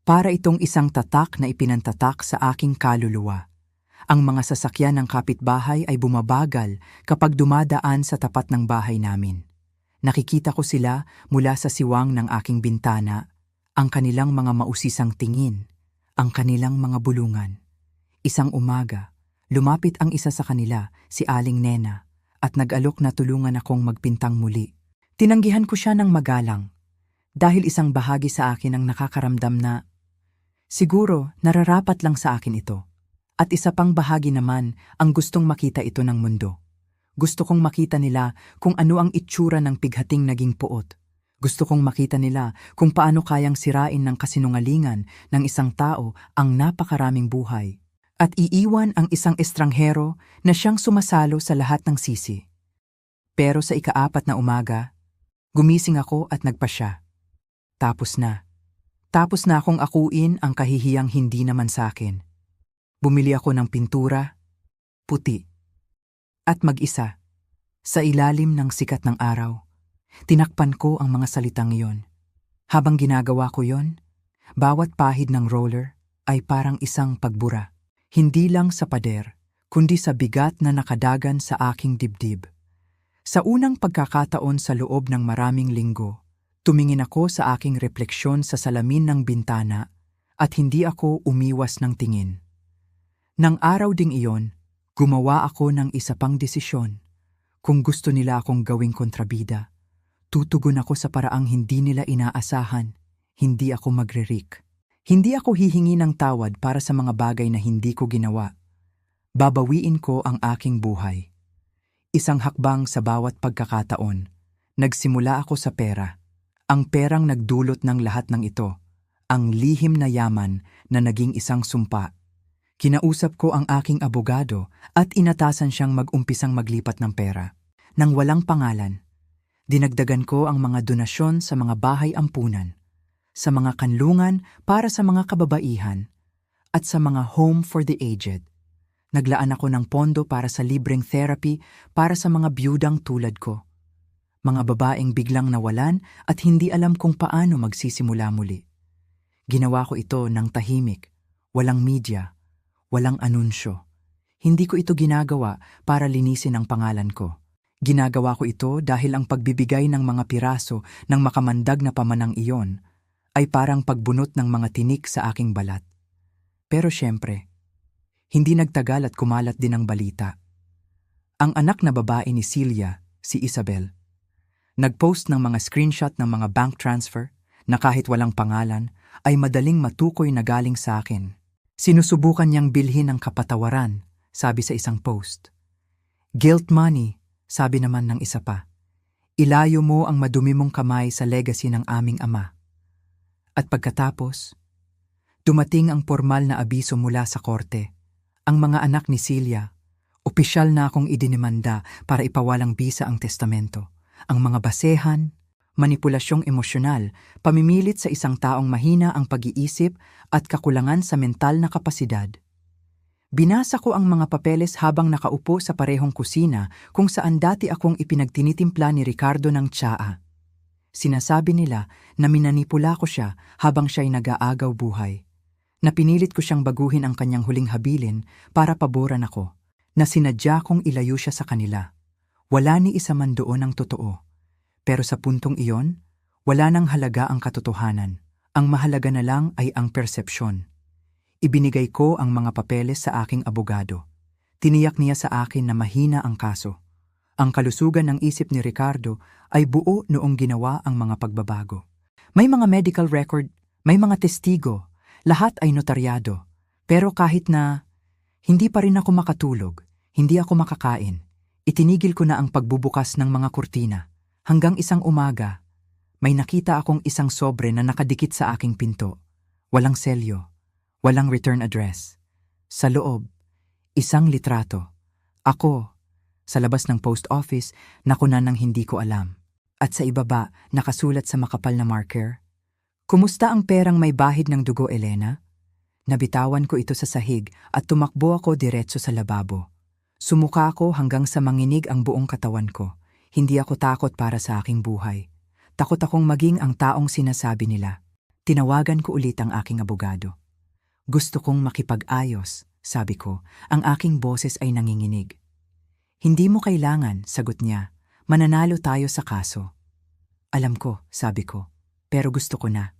Para itong isang tatak na ipinantatak sa aking kaluluwa. Ang mga sasakyan ng kapitbahay ay bumabagal kapag dumadaan sa tapat ng bahay namin. Nakikita ko sila mula sa siwang ng aking bintana, ang kanilang mga mausisang tingin, ang kanilang mga bulungan. Isang umaga, lumapit ang isa sa kanila, si Aling Nena, at nag-alok na tulungan akong magpintang muli. Tinanggihan ko siya ng magalang, dahil isang bahagi sa akin ang nakakaramdam na, siguro nararapat lang sa akin ito. At isa pang bahagi naman ang gustong makita ito ng mundo. Gusto kong makita nila kung ano ang itsura ng pighating naging puot. Gusto kong makita nila kung paano kayang sirain ng kasinungalingan ng isang tao ang napakaraming buhay. At iiwan ang isang estranghero na siyang sumasalo sa lahat ng sisi. Pero sa ika-4 na umaga, gumising ako at nagpasya. Tapos na. Tapos na akong akuin ang kahihiyang hindi naman sa akin. Bumili ako ng pintura, puti, at mag-isa. Sa ilalim ng sikat ng araw, tinakpan ko ang mga salitang iyon. Habang ginagawa ko yon, bawat pahid ng roller ay parang isang pagbura. Hindi lang sa pader, kundi sa bigat na nakadagan sa aking dibdib. Sa unang pagkakataon sa loob ng maraming linggo, tumingin ako sa aking refleksyon sa salamin ng bintana at hindi ako umiwas ng tingin. Nang araw ding iyon, gumawa ako ng isa pang desisyon. Kung gusto nila akong gawing kontrabida, tutugon ako sa paraang hindi nila inaasahan. Hindi ako magre-risk. Hindi ako hihingi ng tawad para sa mga bagay na hindi ko ginawa. Babawiin ko ang aking buhay. Isang hakbang sa bawat pagkakataon. Nagsimula ako sa pera. Ang perang nagdulot ng lahat ng ito. Ang lihim na yaman na naging isang sumpa. Kinausap ko ang aking abogado at inatasan siyang mag-umpisang maglipat ng pera. Nang walang pangalan, dinagdagan ko ang mga donasyon sa mga bahay ampunan, sa mga kanlungan para sa mga kababaihan, at sa mga home for the aged. Naglaan ako ng pondo para sa libreng therapy para sa mga biyudang tulad ko. Mga babaeng biglang nawalan at hindi alam kung paano magsisimula muli. Ginawa ko ito ng tahimik, walang media, walang anunsyo. Hindi ko ito ginagawa para linisin ang pangalan ko. Ginagawa ko ito dahil ang pagbibigay ng mga piraso ng makamandag na pamanang iyon ay parang pagbunot ng mga tinik sa aking balat. Pero syempre, hindi nagtagal at kumalat din ang balita. Ang anak na babae ni Celia, si Isabel, nagpost ng mga screenshot ng mga bank transfer na kahit walang pangalan ay madaling matukoy na galing sa akin. Sinusubukan niyang bilhin ang kapatawaran, sabi sa isang post. Guilt money, sabi naman ng isa pa. Ilayo mo ang madumi mong kamay sa legacy ng aming ama. At pagkatapos, dumating ang formal na abiso mula sa korte. Ang mga anak ni Celia, opisyal na akong idinimanda para ipawalang bisa ang testamento. Ang mga basehan, manipulasyong emosyonal, pamimilit sa isang taong mahina ang pag-iisip at kakulangan sa mental na kapasidad. Binasa ko ang mga papeles habang nakaupo sa parehong kusina kung saan dati akong ipinagtinitimpla ni Ricardo ng tsaa. Sinasabi nila na minanipula ko siya habang siya'y nag-aagaw buhay. Na pinilit ko siyang baguhin ang kanyang huling habilin para paboran ako, na sinadya kong ilayo siya sa kanila. Wala ni isa man doon ang totoo. Pero sa puntong iyon, wala nang halaga ang katotohanan. Ang mahalaga na lang ay ang persepsyon. Ibinigay ko ang mga papeles sa aking abogado. Tiniyak niya sa akin na mahina ang kaso. Ang kalusugan ng isip ni Ricardo ay buo noong ginawa ang mga pagbabago. May mga medical record, may mga testigo, lahat ay notaryado. Pero kahit na hindi pa rin ako makatulog, hindi ako makakain, itinigil ko na ang pagbubukas ng mga kurtina. Hanggang isang umaga, may nakita akong isang sobre na nakadikit sa aking pinto. Walang selyo, walang return address. Sa loob, isang litrato. Ako, sa labas ng post office, nakunan ng hindi ko alam. At sa ibaba, nakasulat sa makapal na marker, "Kumusta ang perang may bahid ng dugo, Elena?" Nabitawan ko ito sa sahig at tumakbo ako diretso sa lababo. Sumuka ako hanggang sa manginig ang buong katawan ko. Hindi ako takot para sa aking buhay. Takot akong maging ang taong sinasabi nila. Tinawagan ko ulit ang aking abogado. "Gusto kong makipag-ayos," sabi ko. Ang aking boses ay nanginginig. "Hindi mo kailangan," sagot niya. "Mananalo tayo sa kaso." "Alam ko," sabi ko, "pero gusto ko na."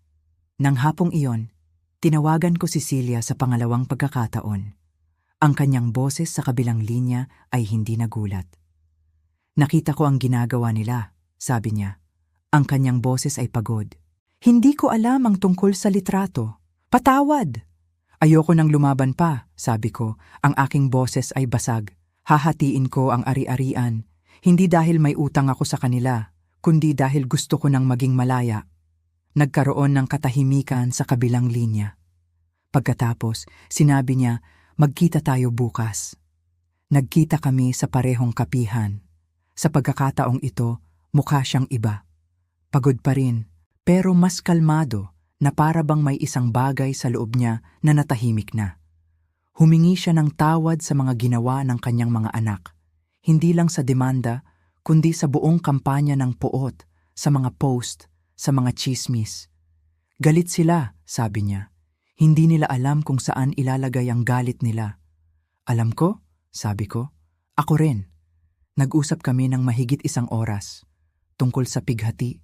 Nang hapong iyon, tinawagan ko si Celia sa pangalawang pagkakataon. Ang kanyang boses sa kabilang linya ay hindi nagulat. "Nakita ko ang ginagawa nila," sabi niya. Ang kanyang boses ay pagod. "Hindi ko alam ang tungkol sa litrato. Patawad!" "Ayoko nang lumaban pa," sabi ko. Ang aking boses ay basag. Hahatiin ko ang ari-arian. Hindi dahil may utang ako sa kanila, kundi dahil gusto ko nang maging malaya. Nagkaroon ng katahimikan sa kabilang linya. Pagkatapos, sinabi niya, "Magkita tayo bukas." Nagkita kami sa parehong kapihan. Sa pagkakataong ito, mukha siyang iba. Pagod pa rin, pero mas kalmado na para bang may isang bagay sa loob niya na natahimik na. Humingi siya ng tawad sa mga ginawa ng kanyang mga anak. Hindi lang sa demanda, kundi sa buong kampanya ng poot, sa mga post, sa mga chismis. "Galit sila," sabi niya. "Hindi nila alam kung saan ilalagay ang galit nila." "Alam ko," sabi ko. "Ako rin." Nag-usap kami ng mahigit 1 oras. Tungkol sa pighati,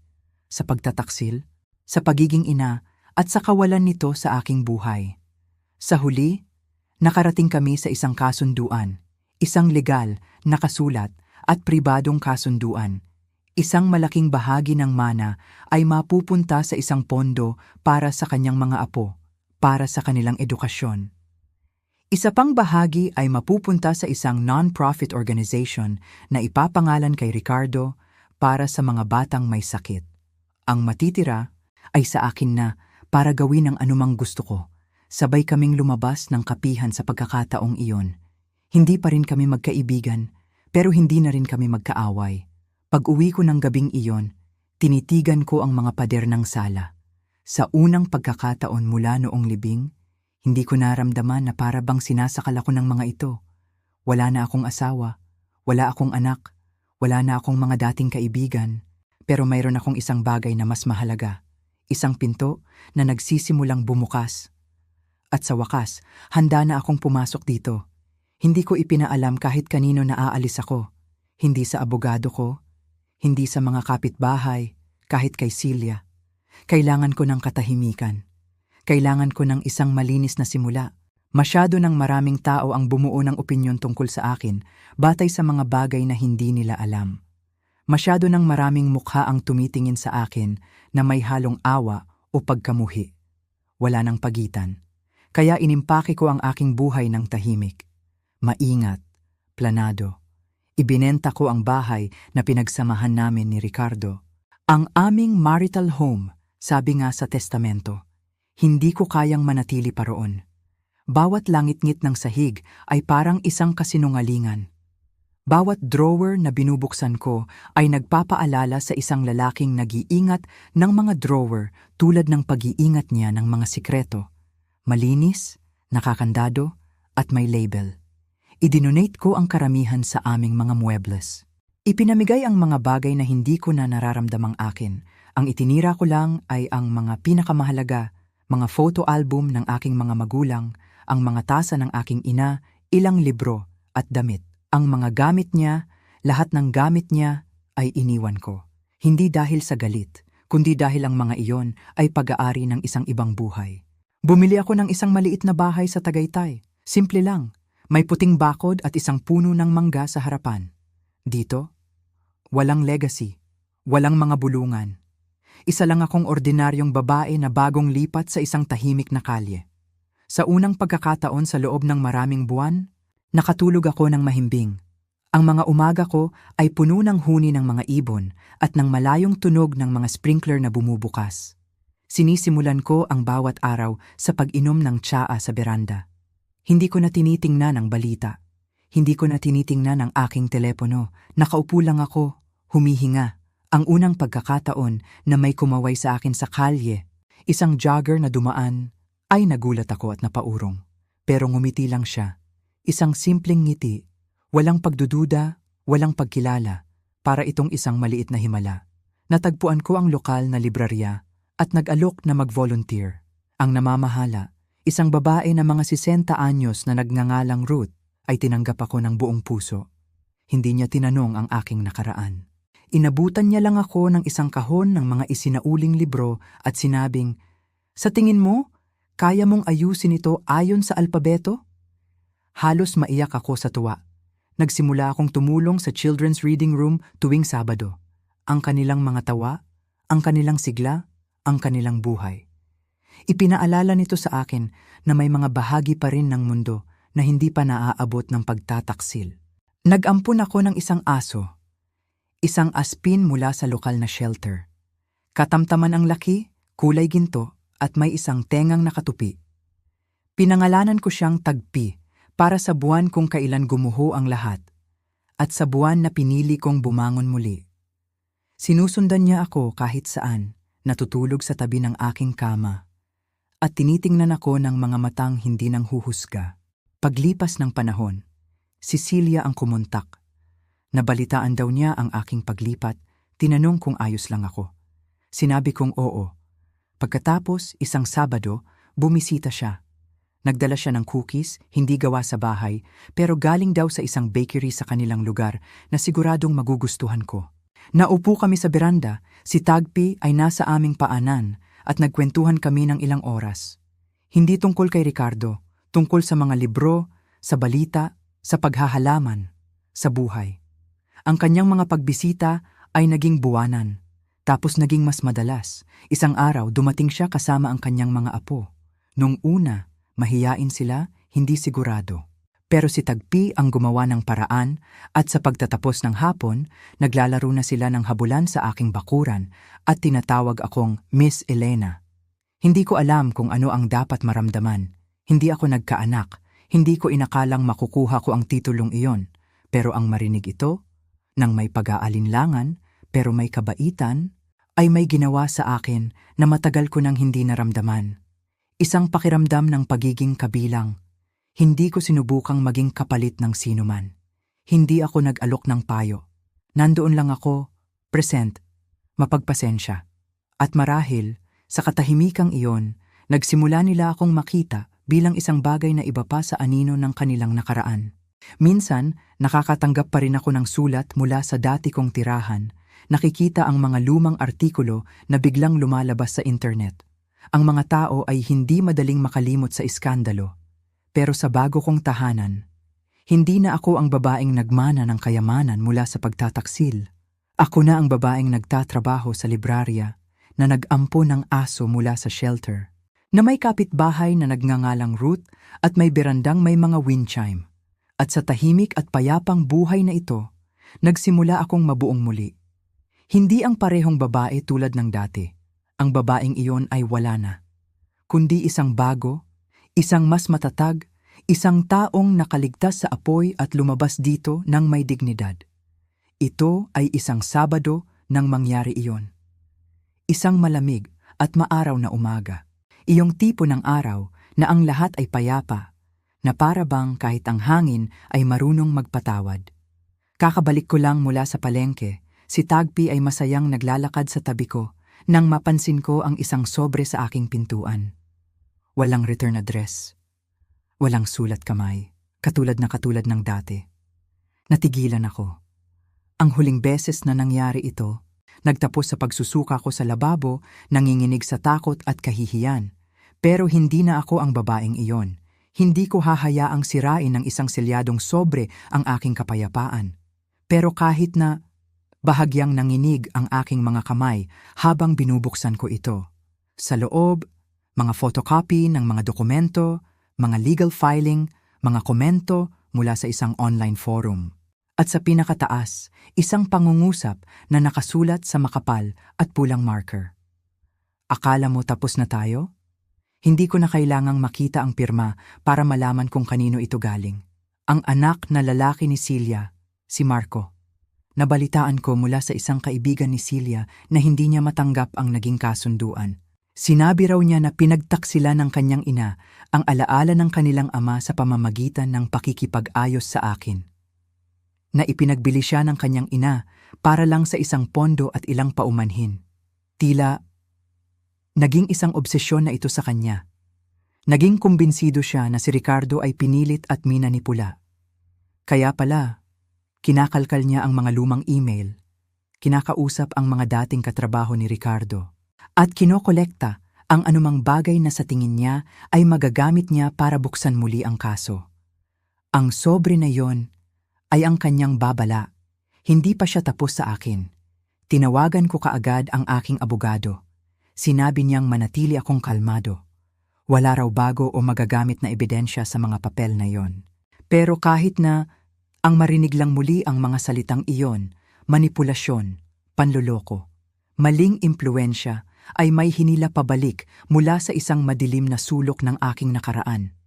sa pagtataksil, sa pagiging ina, at sa kawalan nito sa aking buhay. Sa huli, nakarating kami sa isang kasunduan. Isang legal, nakasulat, at pribadong kasunduan. Isang malaking bahagi ng mana ay mapupunta sa isang pondo para sa kanyang mga apo, para sa kanilang edukasyon. Isa pang bahagi ay mapupunta sa isang non-profit organization na ipapangalan kay Ricardo para sa mga batang may sakit. Ang matitira ay sa akin na para gawin ang anumang gusto ko. Sabay kaming lumabas ng kapihan sa pagkakataong iyon. Hindi pa rin kami magkaibigan, pero hindi na rin kami magkaaway. Pag-uwi ko ng gabing iyon, tinitigan ko ang mga pader ng sala. Sa unang pagkakataon mula noong libing, Hindi ko naramdaman na para bang sinasakal ako ng mga ito. Wala na akong asawa, wala akong anak, wala na akong mga dating kaibigan, pero mayroon akong isang bagay na mas mahalaga. Isang pinto na nagsisimulang bumukas. At sa wakas, handa na akong pumasok dito. Hindi ko ipinaalam kahit kanino na aalis ako. Hindi sa abogado ko, hindi sa mga kapitbahay, kahit kay Celia. Kailangan ko ng katahimikan. Kailangan ko ng isang malinis na simula. Masyado ng maraming tao ang bumuo ng opinyon tungkol sa akin, batay sa mga bagay na hindi nila alam. Masyado ng maraming mukha ang tumitingin sa akin na may halong awa o pagkamuhi. Wala nang pagitan. Kaya inimpake ko ang aking buhay ng tahimik. Maingat, planado. Ibinenta ko ang bahay na pinagsamahan namin ni Ricardo. Ang aming marital home, sabi nga sa testamento. Hindi ko kayang manatili pa roon. Bawat langit-ngit ng sahig ay parang isang kasinungalingan. Bawat drawer na binubuksan ko ay nagpapaalala sa isang lalaking nag-iingat ng mga drawer tulad ng pag-iingat niya ng mga sikreto. Malinis, nakakandado, at may label. Idinonate ko ang karamihan sa aming mga muebles. Ipinamigay ang mga bagay na hindi ko na nararamdamang akin. Ang itinira ko lang ay ang mga pinakamahalaga, mga photo album ng aking mga magulang, ang mga tasa ng aking ina, ilang libro at damit. Ang mga gamit niya, lahat ng gamit niya ay iniwan ko. Hindi dahil sa galit, kundi dahil ang mga iyon ay pag-aari ng isang ibang buhay. Bumili ako ng isang maliit na bahay sa Tagaytay. Simple lang. May puting bakod at isang puno ng mangga sa harapan. Dito, walang legacy, walang mga bulungan. Isa lang akong ordinaryong babae na bagong lipat sa isang tahimik na kalye. Sa unang pagkakataon sa loob ng maraming buwan, nakatulog ako ng mahimbing. Ang mga umaga ko ay puno ng huni ng mga ibon at ng malayong tunog ng mga sprinkler na bumubukas. Sinisimulan ko ang bawat araw sa pag-inom ng tsaa sa beranda. Hindi ko na tinitingnan ang balita. Hindi ko na tinitingnan ang aking telepono. Nakaupo lang ako, humihinga. Ang unang pagkakataon na may kumaway sa akin sa kalye, isang jogger na dumaan, ay nagulat ako at napaurong. Pero ngumiti lang siya. Isang simpleng ngiti, walang pagdududa, walang pagkilala, para itong isang maliit na himala. Natagpuan ko ang lokal na librarya at nag-alok na mag-volunteer. Ang namamahala, isang babae na mga 60 anyos na nagngangalang Ruth, ay tinanggap ako ng buong puso. Hindi niya tinanong ang aking nakaraan. Inabutan niya lang ako ng isang kahon ng mga isinauling libro at sinabing, "Sa tingin mo, kaya mong ayusin ito ayon sa alpabeto?" Halos maiyak ako sa tuwa. Nagsimula akong tumulong sa children's reading room tuwing Sabado. Ang kanilang mga tawa, ang kanilang sigla, ang kanilang buhay. Ipinaalala nito sa akin na may mga bahagi pa rin ng mundo na hindi pa naaabot ng pagtataksil. Nag-ampun ako ng isang aso. Isang aspin mula sa lokal na shelter. Katamtaman ang laki, kulay ginto, at may isang tengang nakatupi. Pinangalanan ko siyang Tagpi para sa buwan kung kailan gumuho ang lahat, at sa buwan na pinili kong bumangon muli. Sinusundan niya ako kahit saan, natutulog sa tabi ng aking kama, at tinitingnan ako ng mga matang hindi nang huhusga. Paglipas ng panahon, si Celia ang kumontak. Nabalitaan daw niya ang aking paglipat, tinanong kung ayos lang ako. Sinabi kong oo. Pagkatapos, isang Sabado, bumisita siya. Nagdala siya ng cookies, hindi gawa sa bahay, pero galing daw sa isang bakery sa kanilang lugar na siguradong magugustuhan ko. Naupo kami sa beranda, si Tagpi ay nasa aming paanan at nagkwentuhan kami ng ilang oras. Hindi tungkol kay Ricardo, tungkol sa mga libro, sa balita, sa paghahalaman, sa buhay. Ang kanyang mga pagbisita ay naging buwanan, tapos naging mas madalas. Isang araw dumating siya kasama ang kanyang mga apo. Nung una, mahiyain sila, hindi sigurado. Pero si Tagpi ang gumawa ng paraan at sa pagtatapos ng hapon, naglalaro na sila ng habulan sa aking bakuran at tinatawag akong Miss Elena. Hindi ko alam kung ano ang dapat maramdaman. Hindi ako nagkaanak, hindi ko inakalang makukuha ko ang titulong iyon. Pero ang marinig ito, nang may pag-aalinlangan, pero may kabaitan, ay may ginawa sa akin na matagal ko nang hindi naramdaman. Isang pakiramdam ng pagiging kabilang. Hindi ko sinubukang maging kapalit ng sinuman. Hindi ako nag-alok ng payo. Nandoon lang ako, present, mapagpasensya. At marahil, sa katahimikang iyon, nagsimula nila akong makita bilang isang bagay na iba pa sa anino ng kanilang nakaraan. Minsan, nakakatanggap pa rin ako ng sulat mula sa dati kong tirahan. Nakikita ang mga lumang artikulo na biglang lumalabas sa internet. Ang mga tao ay hindi madaling makalimot sa iskandalo. Pero sa bago kong tahanan, hindi na ako ang babaeng nagmana ng kayamanan mula sa pagtataksil. Ako na ang babaeng nagtatrabaho sa librarya na nag-ampo ng aso mula sa shelter, na may kapitbahay na nagngangalang Ruth at may berandang may mga wind chime. At sa tahimik at payapang buhay na ito, nagsimula akong mabuong muli. Hindi ang parehong babae tulad ng dati. Ang babaeng iyon ay wala na. Kundi isang bago, isang mas matatag, isang taong nakaligtas sa apoy at lumabas dito ng may dignidad. Ito ay isang Sabado nang mangyari iyon. Isang malamig at maaraw na umaga. Iyong tipo ng araw na ang lahat ay payapa, na para bang kahit ang hangin ay marunong magpatawad. Kakabalik ko lang mula sa palengke, si Tagpi ay masayang naglalakad sa tabi ko nang mapansin ko ang isang sobre sa aking pintuan. Walang return address. Walang sulat kamay, katulad ng dati. Natigilan ako. Ang huling beses na nangyari ito, nagtapos sa pagsusuka ko sa lababo, nanginginig sa takot at kahihiyan. Pero hindi na ako ang babaeng iyon. Hindi ko hahayaang sirain ng isang selyadong sobre ang aking kapayapaan. Pero kahit na bahagyang nanginig ang aking mga kamay habang binubuksan ko ito. Sa loob, mga photocopy ng mga dokumento, mga legal filing, mga komento mula sa isang online forum. At sa pinakataas, isang pangungusap na nakasulat sa makapal at pulang marker. Akala mo tapos na tayo? Hindi ko na kailangang makita ang pirma para malaman kung kanino ito galing. Ang anak na lalaki ni Celia, si Marco. Nabalitaan ko mula sa isang kaibigan ni Celia na hindi niya matanggap ang naging kasunduan. Sinabi raw niya na pinagtaksila ng kanyang ina ang alaala ng kanilang ama sa pamamagitan ng pakikipag-ayos sa akin. Na ipinagbili siya ng kanyang ina para lang sa isang pondo at ilang paumanhin. Tila, naging isang obsesyon na ito sa kanya. Naging kumbinsido siya na si Ricardo ay pinilit at minanipula. Kaya pala, kinakalkal niya ang mga lumang email, kinakausap ang mga dating katrabaho ni Ricardo, at kinokolekta ang anumang bagay na sa tingin niya ay magagamit niya para buksan muli ang kaso. Ang sobre na yon ay ang kanyang babala. Hindi pa siya tapos sa akin. Tinawagan ko kaagad ang aking abogado. Sinabi niyang manatili akong kalmado. Wala raw bago o magagamit na ebidensya sa mga papel na yon. Pero kahit na ang marinig lang muli ang mga salitang iyon, manipulasyon, panloloko, maling impluensya ay may hinila pabalik mula sa isang madilim na sulok ng aking nakaraan.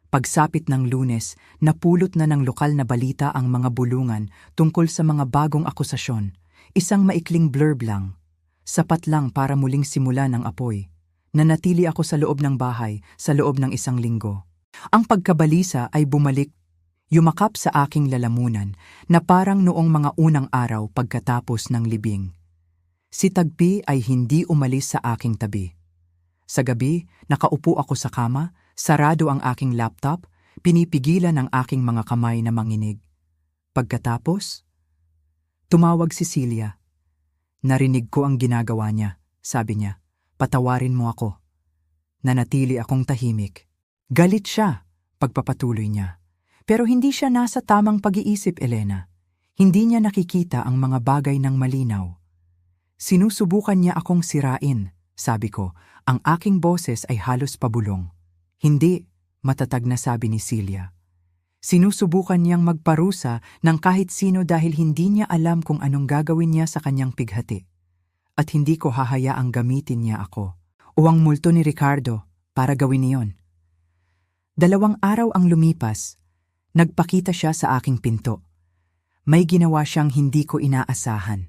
Pagsapit ng Lunes, napulot na ng lokal na balita ang mga bulungan tungkol sa mga bagong akusasyon. Isang maikling blurb lang. Sapat lang para muling simulan ang apoy. Nanatili ako sa loob ng bahay sa loob ng isang linggo. Ang pagkabalisa ay bumalik, yumakap sa aking lalamunan na parang noong mga unang araw pagkatapos ng libing. Si Tagpi ay hindi umalis sa aking tabi. Sa gabi, nakaupo ako sa kama, sarado ang aking laptop, pinipigilan ang aking mga kamay na manginig. Pagkatapos, tumawag si Celia. Narinig ko ang ginagawa niya, sabi niya. Patawarin mo ako. Nanatili akong tahimik. Galit siya, pagpapatuloy niya. Pero hindi siya nasa tamang pag-iisip, Elena. Hindi niya nakikita ang mga bagay ng malinaw. Sinusubukan niya akong sirain, sabi ko. Ang aking boses ay halos pabulong. Hindi, matatag na sabi ni Celia. Sinusubukan niyang magparusa ng kahit sino dahil hindi niya alam kung anong gagawin niya sa kanyang pighati. At hindi ko hahayaang gamitin niya ako o ang multo ni Ricardo para gawin niyon. 2 araw ang lumipas, nagpakita siya sa aking pinto. May ginawa siyang hindi ko inaasahan.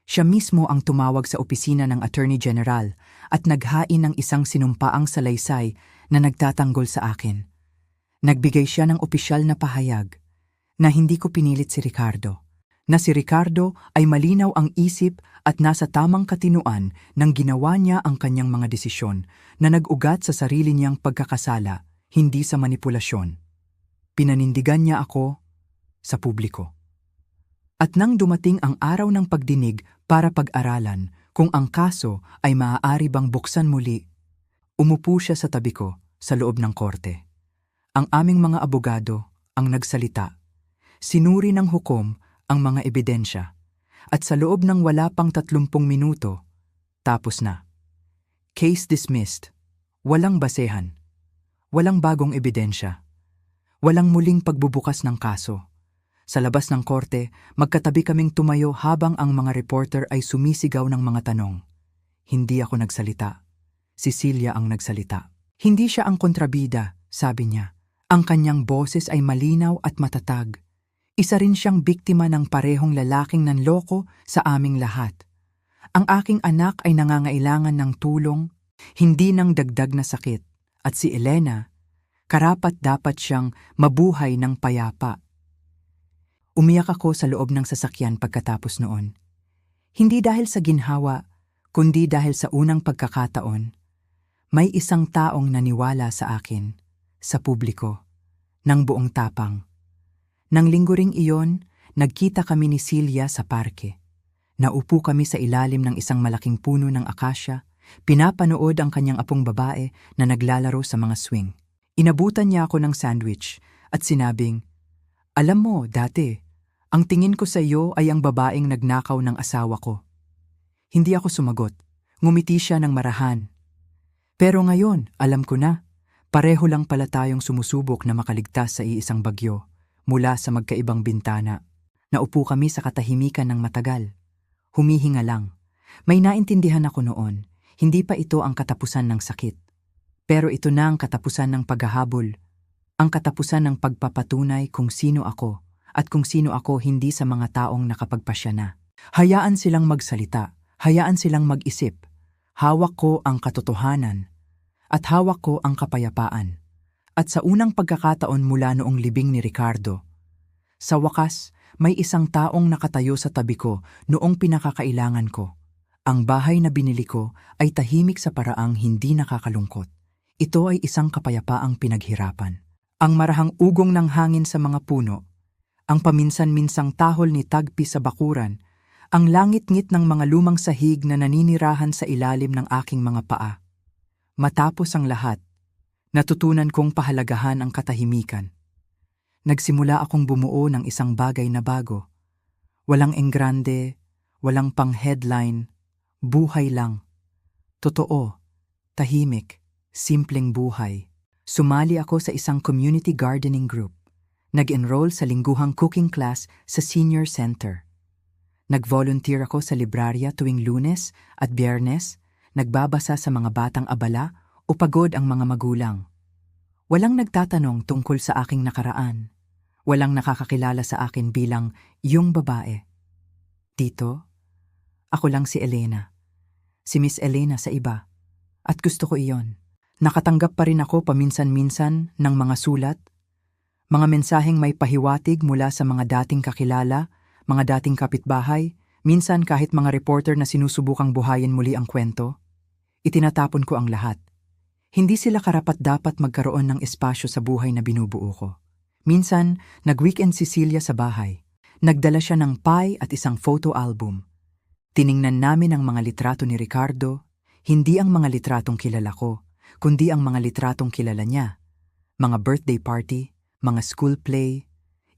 Siya mismo ang tumawag sa opisina ng Attorney General at naghain ng isang sinumpaang salaysay na nagtatanggol sa akin. Nagbigay siya ng opisyal na pahayag na hindi ko pinilit si Ricardo, na si Ricardo ay malinaw ang isip at nasa tamang katinuan nang ginawa niya ang kanyang mga desisyon na nag-ugat sa sarili niyang pagkakasala, hindi sa manipulasyon. Pinanindigan niya ako sa publiko. At nang dumating ang araw ng pagdinig para pag-aralan kung ang kaso ay maaari bang buksan muli, umupo siya sa tabi ko sa loob ng korte. Ang aming mga abogado ang nagsalita. Sinuri ng hukom ang mga ebidensya at sa loob ng wala pang 30 minuto, tapos na. Case dismissed. Walang basehan. Walang bagong ebidensya. Walang muling pagbubukas ng kaso. Sa labas ng korte, magkatabi kaming tumayo habang ang mga reporter ay sumisigaw ng mga tanong. Hindi ako nagsalita. Cecilia ang nagsalita. Hindi siya ang kontrabida, sabi niya. Ang kanyang boses ay malinaw at matatag. Isa rin siyang biktima ng parehong lalaking nanloko sa aming lahat. Ang aking anak ay nangangailangan ng tulong, hindi ng dagdag na sakit. At si Elena, karapat-dapat siyang mabuhay ng payapa. Umiyak ako sa loob ng sasakyan pagkatapos noon. Hindi dahil sa ginhawa, kundi dahil sa unang pagkakataon. May isang taong naniwala sa akin, sa publiko, ng buong tapang. Nang linggo ring iyon, nagkita kami ni Celia sa parke. Naupo kami sa ilalim ng isang malaking puno ng akasya, pinapanood ang kanyang apong babae na naglalaro sa mga swing. Inabutan niya ako ng sandwich at sinabing, "Alam mo, dati, ang tingin ko sa iyo ay ang babaeng nagnakaw ng asawa ko." Hindi ako sumagot. Ngumiti siya ng marahan. Pero ngayon, alam ko na, pareho lang pala tayong sumusubok na makaligtas sa iisang bagyo mula sa magkaibang bintana. Naupo kami sa katahimikan ng matagal. Humihinga lang. May naintindihan ako noon, hindi pa ito ang katapusan ng sakit. Pero ito na ang katapusan ng paghahabol, ang katapusan ng pagpapatunay kung sino ako at kung sino ako hindi sa mga taong nakapagpasya na. Hayaan silang magsalita, hayaan silang mag-isip. Hawak ko ang katotohanan at hawak ko ang kapayapaan. At sa unang pagkakataon mula noong libing ni Ricardo, sa wakas may isang taong nakatayo sa tabi ko noong pinakakailangan ko. Ang bahay na binili ko ay tahimik sa paraang hindi nakakalungkot. Ito ay isang kapayapaang pinaghirapan. Ang marahang ugong ng hangin sa mga puno, ang paminsan-minsang tahol ni tagpi sa bakuran, ang langit-ngit ng mga lumang sahig na naninirahan sa ilalim ng aking mga paa. Matapos ang lahat, natutunan kong pahalagahan ang katahimikan. Nagsimula akong bumuo ng isang bagay na bago. Walang enggrande, walang pang-headline, buhay lang. Totoo, tahimik, simpleng buhay. Sumali ako sa isang community gardening group. Nag-enroll sa lingguhang cooking class sa senior center. Nag-volunteer ako sa librarya tuwing Lunes at Biyernes, nagbabasa sa mga batang abala o pagod ang mga magulang. Walang nagtatanong tungkol sa aking nakaraan. Walang nakakakilala sa akin bilang yung babae. Dito, ako lang si Elena. Si Miss Elena sa iba. At gusto ko iyon. Nakatanggap pa rin ako paminsan-minsan ng mga sulat, mga mensaheng may pahiwatig mula sa mga dating kakilala, mga dating kapitbahay, minsan kahit mga reporter na sinusubukang buhayin muli ang kwento. Itinatapon ko ang lahat. Hindi sila karapat-dapat magkaroon ng espasyo sa buhay na binubuo ko. Minsan, nag-weekend si Celia sa bahay. Nagdala siya ng pie at isang photo album. Tiningnan namin ang mga litrato ni Ricardo, hindi ang mga litratong kilala ko, kundi ang mga litratong kilala niya. Mga birthday party, mga school play,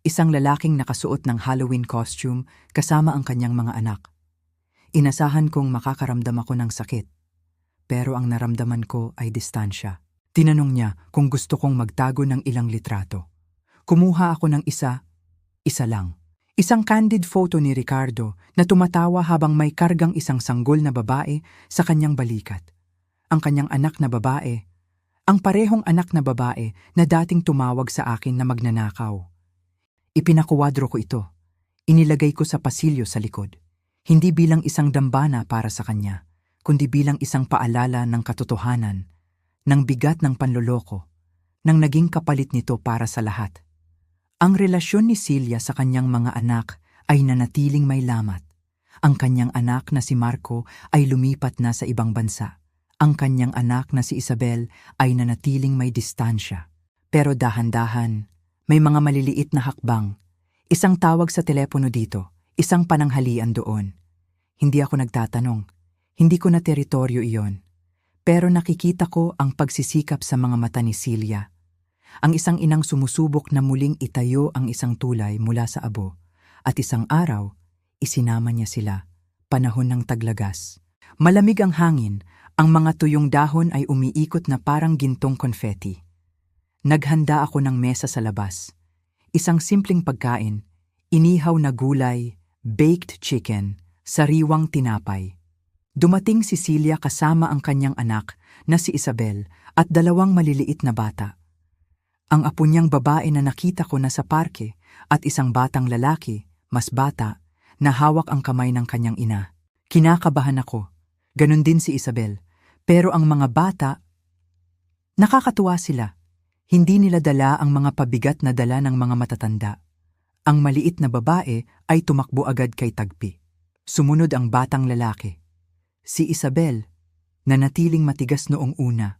isang lalaking nakasuot ng Halloween costume kasama ang kanyang mga anak. Inasahan kong makakaramdam ako ng sakit, pero ang naramdaman ko ay distansya. Tinanong niya kung gusto kong magtago ng ilang litrato. Kumuha ako ng isa lang. Isang candid photo ni Ricardo na tumatawa habang may kargang isang sanggol na babae sa kanyang balikat. Ang kanyang anak na babae, ang parehong anak na babae na dating tumawag sa akin na magnanakaw. Ipinakuwadro ko ito. Inilagay ko sa pasilyo sa likod. Hindi bilang isang dambana para sa kanya, kundi bilang isang paalala ng katotohanan ng bigat ng panloloko, ng naging kapalit nito para sa lahat. Ang relasyon ni Celia sa kanyang mga anak ay nanatiling may lamat. Ang kanyang anak na si Marco ay lumipat na sa ibang bansa. Ang kanyang anak na si Isabel ay nanatiling may distansya. Pero dahan-dahan, may mga maliliit na hakbang. Isang tawag sa telepono dito, isang pananghalian doon. Hindi ako nagtatanong. Hindi ko na teritoryo iyon. Pero nakikita ko ang pagsisikap sa mga mata ni Celia. Ang isang inang sumusubok na muling itayo ang isang tulay mula sa abo. At isang araw, isinama niya sila, panahon ng taglagas. Malamig ang hangin, ang mga tuyong dahon ay umiikot na parang gintong konfeti. Naghanda ako ng mesa sa labas. Isang simpleng pagkain, inihaw na gulay, baked chicken, sariwang tinapay. Dumating si Celia kasama ang kanyang anak na si Isabel at dalawang maliliit na bata. Ang apo niyang babae na nakita ko na sa parke at isang batang lalaki, mas bata, na hawak ang kamay ng kanyang ina. Kinakabahan ako. Ganon din si Isabel. Pero ang mga bata, nakakatuwa sila. Hindi nila dala ang mga pabigat na dala ng mga matatanda. Ang maliit na babae ay tumakbo agad kay Tagpi. Sumunod ang batang lalaki. Si Isabel, na natiling matigas noong una.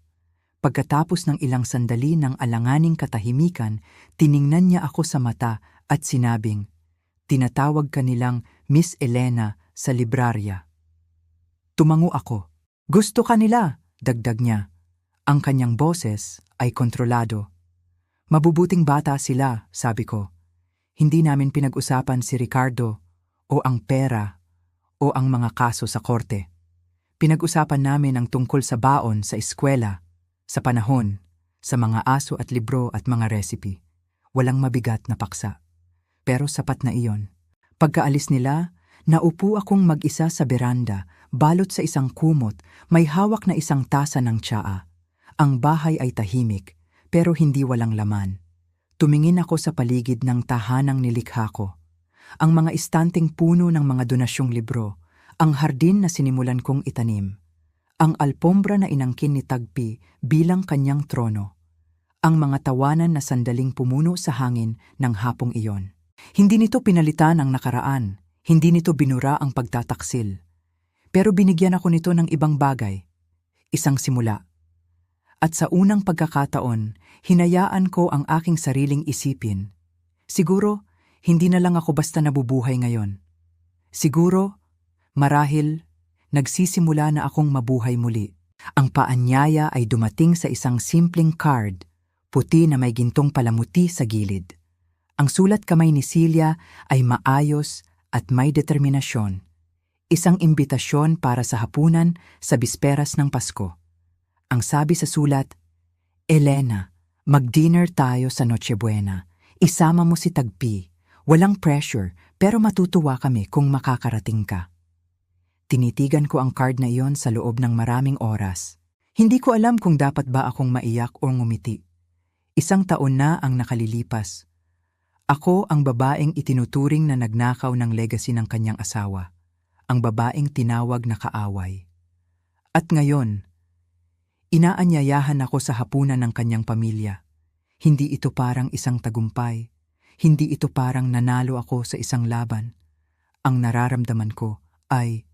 Pagkatapos ng ilang sandali ng alanganing katahimikan, tiningnan niya ako sa mata at sinabing, "Tinatawag ka nilang Miss Elena sa librarya." Tumango ako. "Gusto ka nila," dagdag niya. Ang kanyang boses ay kontrolado. "Mabubuting bata sila," sabi ko. "Hindi namin pinag-usapan si Ricardo o ang pera o ang mga kaso sa korte. Pinag-usapan namin ang tungkol sa baon sa eskwela, sa panahon, sa mga aso at libro at mga recipe. Walang mabigat na paksa. Pero sapat na iyon." Pagkaalis nila, naupo akong mag-isa sa beranda, balot sa isang kumot, may hawak na isang tasa ng tsaa. Ang bahay ay tahimik, pero hindi walang laman. Tumingin ako sa paligid ng tahanang nilikha ko. Ang mga istanteng puno ng mga donasyong libro, ang hardin na sinimulan kong itanim, ang alpombra na inangkin ni Tagpi bilang kanyang trono, ang mga tawanan na sandaling pumuno sa hangin ng hapong iyon. Hindi nito pinalitan ang nakaraan, hindi nito binura ang pagtataksil. Pero binigyan ako nito ng ibang bagay, isang simula. At sa unang pagkakataon, hinayaan ko ang aking sariling isipin. Siguro, hindi na lang ako basta nabubuhay ngayon. Siguro, marahil, nagsisimula na akong mabuhay muli. Ang paanyaya ay dumating sa isang simpleng card, puti na may gintong palamuti sa gilid. Ang sulat kamay ni Celia ay maayos at may determinasyon. Isang imbitasyon para sa hapunan sa bisperas ng Pasko. Ang sabi sa sulat, "Elena, mag-dinner tayo sa Noche Buena. Isama mo si Tagpi. Walang pressure, pero matutuwa kami kung makakarating ka." Tinitigan ko ang card na iyon sa loob ng maraming oras. Hindi ko alam kung dapat ba akong maiyak o ngumiti. Isang taon na ang nakalilipas. Ako ang babaeng itinuturing na nagnakaw ng legacy ng kanyang asawa. Ang babaeng tinawag na kaaway. At ngayon, inaanyayahan ako sa hapunan ng kanyang pamilya. Hindi ito parang isang tagumpay. Hindi ito parang nanalo ako sa isang laban. Ang nararamdaman ko ay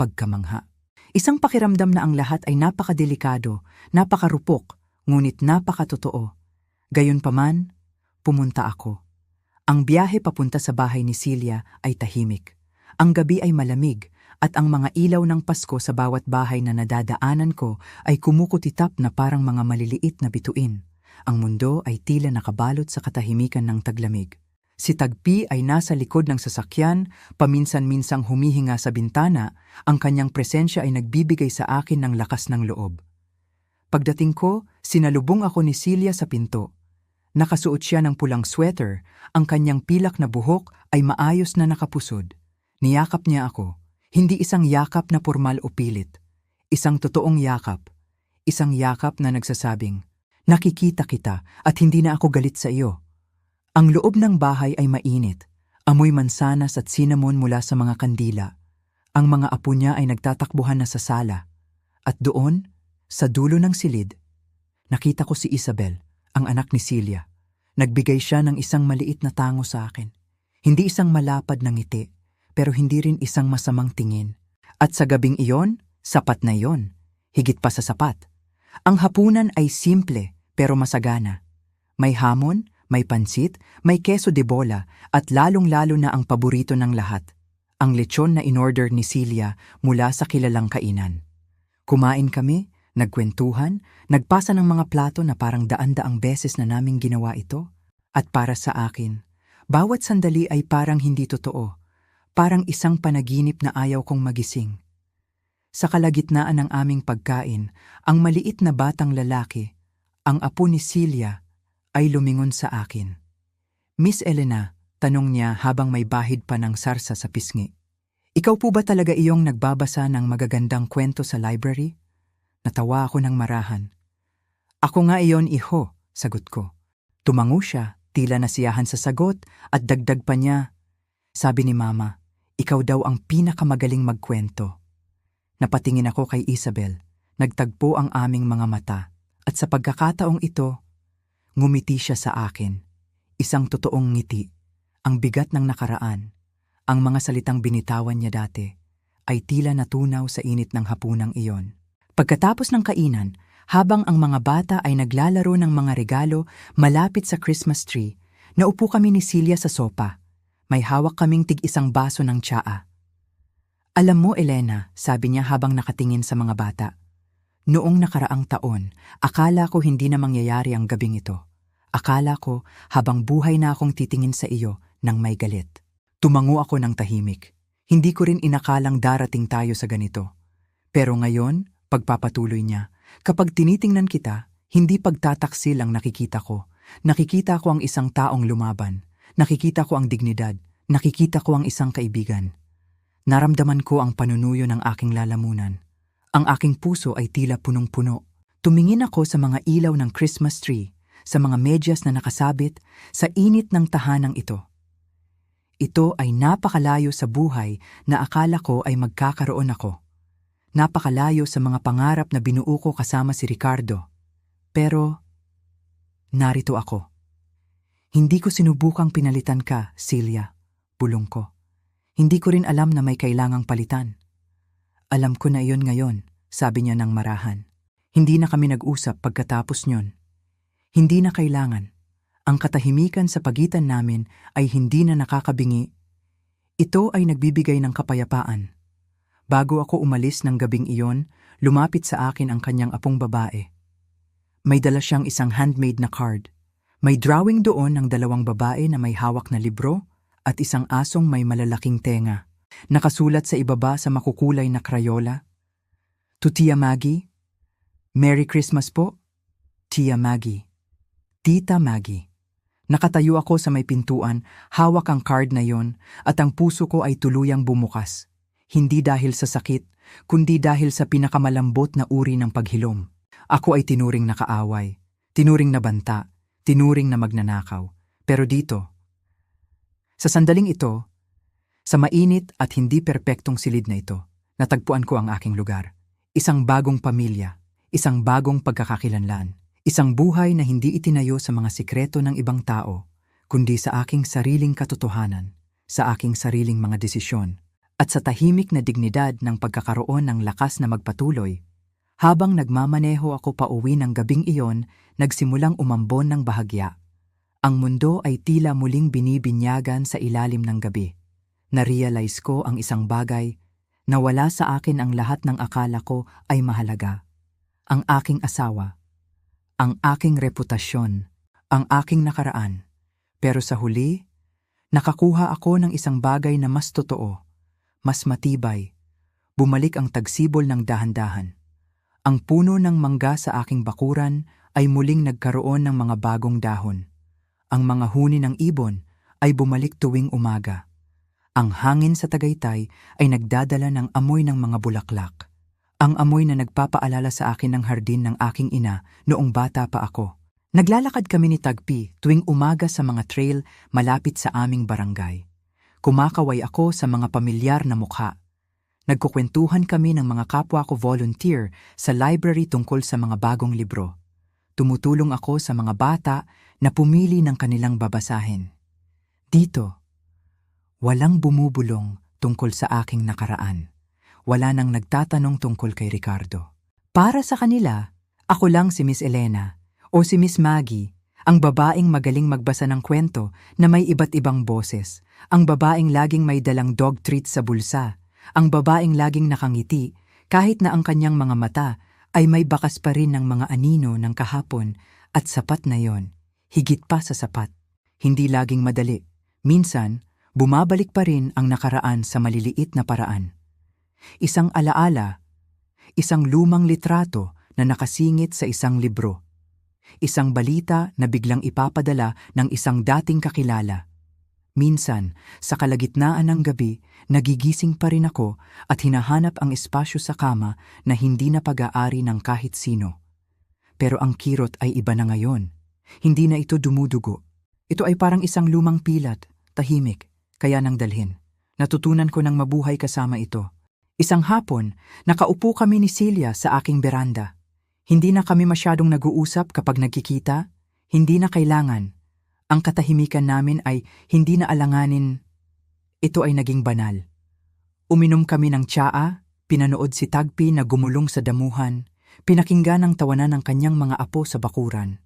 pagkamangha. Isang pakiramdam na ang lahat ay napakadelikado, napakarupok, ngunit napakatotoo. Gayunpaman, pumunta ako. Ang biyahe papunta sa bahay ni Celia ay tahimik. Ang gabi ay malamig at ang mga ilaw ng Pasko sa bawat bahay na nadadaanan ko ay kumukutitap na parang mga maliliit na bituin. Ang mundo ay tila nakabalot sa katahimikan ng taglamig. Si Tagpi ay nasa likod ng sasakyan, paminsan-minsang humihinga sa bintana, ang kanyang presensya ay nagbibigay sa akin ng lakas ng loob. Pagdating ko, sinalubong ako ni Celia sa pinto. Nakasuot siya ng pulang sweater, ang kanyang pilak na buhok ay maayos na nakapusod. Niyakap niya ako, hindi isang yakap na formal o pilit. Isang totoong yakap. Isang yakap na nagsasabing, "Nakikita kita at hindi na ako galit sa iyo." Ang loob ng bahay ay mainit. Amoy mansanas at cinnamon mula sa mga kandila. Ang mga apo niya ay nagtatakbuhan na sa sala. At doon, sa dulo ng silid, Nakita ko si Isabel, ang anak ni Celia. Nagbigay siya ng isang maliit na tango sa akin. Hindi isang malapad na ngiti, pero hindi rin isang masamang tingin. At sa gabing iyon, sapat na iyon. Higit pa sa sapat. Ang hapunan ay simple pero masagana. May hamon, may pansit, may keso de bola at lalong-lalo na ang paborito ng lahat. Ang lechon na in-order ni Celia mula sa kilalang kainan. Kumain kami, nagkwentuhan, nagpasa ng mga plato na parang daan-daang beses na naming ginawa ito. At para sa akin, bawat sandali ay parang hindi totoo. Parang isang panaginip na ayaw kong magising. Sa kalagitnaan ng aming pagkain, ang maliit na batang lalaki, ang apo ni Celia, ay lumingon sa akin. Miss Elena, tanong niya habang may bahid pa ng sarsa sa pisngi. Ikaw po ba talaga iyong nagbabasa ng magagandang kwento sa library? Natawa ako ng marahan. Ako nga iyon, iho, sagot ko. Tumango siya, tila nasiyahan sa sagot at dagdag pa niya. Sabi ni Mama, ikaw daw ang pinakamagaling magkwento. Napatingin ako kay Isabel, nagtagpo ang aming mga mata, at sa pagkakataong ito, ngumiti siya sa akin. Isang totoong ngiti, ang bigat ng nakaraan, ang mga salitang binitawan niya dati, ay tila natunaw sa init ng hapunang iyon. Pagkatapos ng kainan, habang ang mga bata ay naglalaro ng mga regalo malapit sa Christmas tree, naupo kami ni Celia sa sopa. May hawak kaming tig-isang baso ng tsaa. Alam mo, Elena, sabi niya habang nakatingin sa mga bata. Noong nakaraang taon, akala ko hindi na mangyayari ang gabing ito. Akala ko habang buhay na akong titingin sa iyo nang may galit. Tumango ako ng tahimik. Hindi ko rin inakalang darating tayo sa ganito. Pero ngayon, pagpapatuloy niya, kapag tinitingnan kita, hindi pagtataksil ang nakikita ko. Nakikita ko ang isang taong lumaban. Nakikita ko ang dignidad. Nakikita ko ang isang kaibigan. Naramdaman ko ang panunuyo ng aking lalamunan. Ang aking puso ay tila punong-puno. Tumingin ako sa mga ilaw ng Christmas tree, sa mga medyas na nakasabit, sa init ng tahanang ito. Ito ay napakalayo sa buhay na akala ko ay magkakaroon ako. Napakalayo sa mga pangarap na binuo ko kasama si Ricardo. Pero, narito ako. Hindi ko sinubukang pinalitan ka, Celia, bulong ko. Hindi ko rin alam na may kailangang palitan. Alam ko na iyon ngayon, sabi niya ng marahan. Hindi na kami nag-usap pagkatapos niyon. Hindi na kailangan. Ang katahimikan sa pagitan namin ay hindi na nakakabingi. Ito ay nagbibigay ng kapayapaan. Bago ako umalis ng gabing iyon, lumapit sa akin ang kanyang apong babae. May dala siyang isang handmade na card. May drawing doon ng dalawang babae na may hawak na libro at isang asong may malalaking tenga. Nakasulat sa ibaba sa makukulay na krayola, "To Tia Maggie, Merry Christmas po, Tia Maggie." Tita Maggie. Nakatayo ako sa may pintuan, hawak ang card na yon, at ang puso ko ay tuluyang bumukas. Hindi dahil sa sakit, kundi dahil sa pinakamalambot na uri ng paghilom. Ako ay tinuring na kaaway, tinuring na banta, tinuring na magnanakaw. Pero dito, sa sandaling ito, sa mainit at hindi perpektong silid na ito, natagpuan ko ang aking lugar. Isang bagong pamilya, isang bagong pagkakakilanlan, isang buhay na hindi itinayo sa mga sikreto ng ibang tao, kundi sa aking sariling katotohanan, sa aking sariling mga desisyon, at sa tahimik na dignidad ng pagkakaroon ng lakas na magpatuloy. Habang nagmamaneho ako pauwi ng gabing iyon, nagsimulang umambon ng bahagya. Ang mundo ay tila muling binibinyagan sa ilalim ng gabi. Na-realize ko ang isang bagay, na wala sa akin ang lahat ng akala ko ay mahalaga. Ang aking asawa, ang aking reputasyon, ang aking nakaraan. Pero sa huli, nakakuha ako ng isang bagay na mas totoo, mas matibay. Bumalik ang tagsibol ng dahan-dahan. Ang puno ng mangga sa aking bakuran ay muling nagkaroon ng mga bagong dahon. Ang mga huni ng ibon ay bumalik tuwing umaga. Ang hangin sa Tagaytay ay nagdadala ng amoy ng mga bulaklak. Ang amoy na nagpapaalala sa akin ng hardin ng aking ina noong bata pa ako. Naglalakad kami ni Tagpi tuwing umaga sa mga trail malapit sa aming barangay. Kumakaway ako sa mga pamilyar na mukha. Nagkukwentuhan kami ng mga kapwa ko volunteer sa library tungkol sa mga bagong libro. Tumutulong ako sa mga bata na pumili ng kanilang babasahin. Dito, walang bumubulong tungkol sa aking nakaraan. Wala nang nagtatanong tungkol kay Ricardo. Para sa kanila, ako lang si Miss Elena o si Miss Maggie, ang babaeng magaling magbasa ng kwento na may iba't ibang boses, ang babaeng laging may dalang dog treat sa bulsa, ang babaeng laging nakangiti kahit na ang kanyang mga mata ay may bakas pa rin ng mga anino ng kahapon at sapat na yon, higit pa sa sapat. Hindi laging madali. Minsan, bumabalik pa rin ang nakaraan sa maliliit na paraan. Isang alaala, isang lumang litrato na nakasingit sa isang libro. Isang balita na biglang ipapadala ng isang dating kakilala. Minsan, sa kalagitnaan ng gabi, nagigising pa rin ako at hinahanap ang espasyo sa kama na hindi na pag-aari ng kahit sino. Pero ang kirot ay iba na ngayon. Hindi na ito dumudugo. Ito ay parang isang lumang pilat, tahimik, kaya nang dalhin. Natutunan ko ng mabuhay kasama ito. Isang hapon, nakaupo kami ni Celia sa aking beranda. Hindi na kami masyadong nag-uusap kapag nagkikita, hindi na kailangan. Ang katahimikan namin ay hindi na alanganin. Ito ay naging banal. Uminom kami ng tsaa, pinanood si Tagpi na gumulong sa damuhan, pinakinggan ang tawanan ng kanyang mga apo sa bakuran.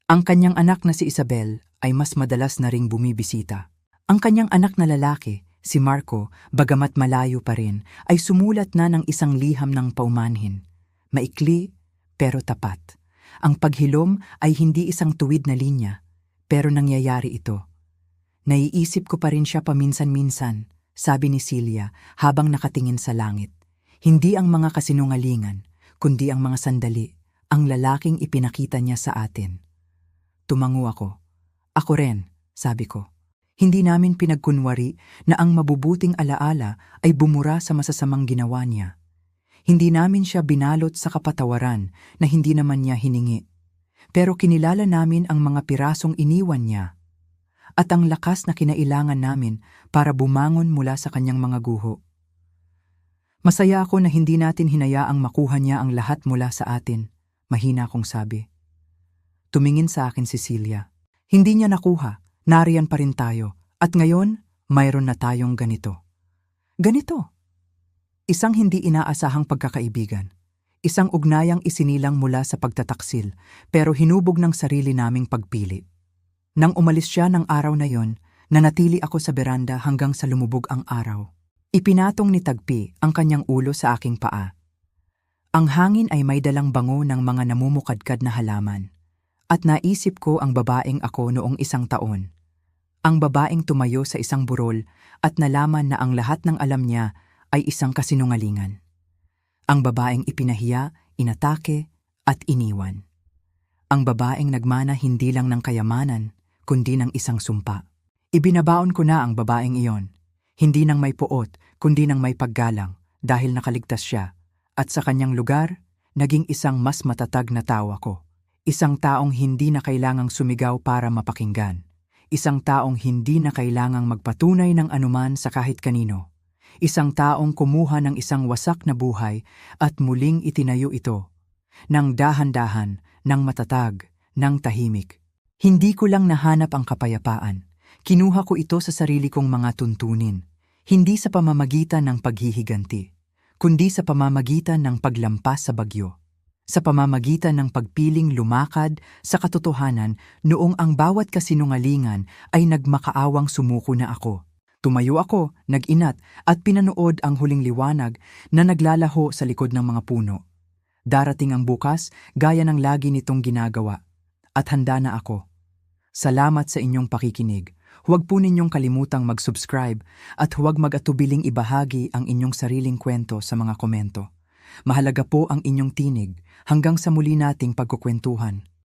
Ang kanyang anak na si Isabel ay mas madalas na ring bumibisita. Ang kanyang anak na lalaki, si Marco, bagamat malayo pa rin, ay sumulat na ng isang liham ng paumanhin. Maikli, pero tapat. Ang paghilom ay hindi isang tuwid na linya, pero nangyayari ito. Naiisip ko pa rin siya paminsan-minsan, sabi ni Celia habang nakatingin sa langit. Hindi ang mga kasinungalingan, kundi ang mga sandali, ang lalaking ipinakita niya sa atin. Tumango ako. Ako rin, sabi ko. Hindi namin pinagkunwari na ang mabubuting alaala ay bumura sa masasamang ginawa niya. Hindi namin siya binalot sa kapatawaran na hindi naman niya hiningi. Pero kinilala namin ang mga pirasong iniwan niya at ang lakas na kinailangan namin para bumangon mula sa kanyang mga guho. Masaya ako na hindi natin hinayaang makuha niya ang lahat mula sa atin, mahina kong sabi. Tumingin sa akin si Celia. Hindi niya nakuha, nariyan pa rin tayo, at ngayon, mayroon na tayong ganito. Ganito. Isang hindi inaasahang pagkakaibigan. Isang ugnayang isinilang mula sa pagtataksil, pero hinubog ng sarili naming pagpili. Nang umalis siya ng araw na yon, nanatili ako sa beranda hanggang sa lumubog ang araw. Ipinatong ni Tagpi ang kanyang ulo sa aking paa. Ang hangin ay may dalang bango ng mga namumukadkad na halaman. At naisip ko ang babaeng ako noong isang taon. Ang babaeng tumayo sa isang burol at nalaman na ang lahat ng alam niya ay isang kasinungalingan. Ang babaeng ipinahiya, inatake, at iniwan. Ang babaeng nagmana hindi lang ng kayamanan, kundi ng isang sumpa. Ibinabaon ko na ang babaeng iyon, hindi nang may puot, kundi nang may paggalang, dahil nakaligtas siya, at sa kanyang lugar, naging isang mas matatag na tao ako. Isang taong hindi na kailangang sumigaw para mapakinggan. Isang taong hindi na kailangang magpatunay ng anuman sa kahit kanino. Isang taong kumuha ng isang wasak na buhay at muling itinayo ito. Nang dahan-dahan, nang matatag, nang tahimik. Hindi ko lang nahanap ang kapayapaan. Kinuha ko ito sa sarili kong mga tuntunin. Hindi sa pamamagitan ng paghihiganti, kundi sa pamamagitan ng paglampas sa bagyo. Sa pamamagitan ng pagpiling lumakad sa katotohanan noong ang bawat kasinungalingan ay nagmakaawang sumuko na ako. Tumayo ako, nag-inat at pinanood ang huling liwanag na naglalaho sa likod ng mga puno. Darating ang bukas gaya ng lagi nitong ginagawa. At handa na ako. Salamat sa inyong pakikinig. Huwag po ninyong kalimutang mag-subscribe at huwag mag-atubiling ibahagi ang inyong sariling kwento sa mga komento. Mahalaga po ang inyong tinig hanggang sa muli nating pagkukwentuhan.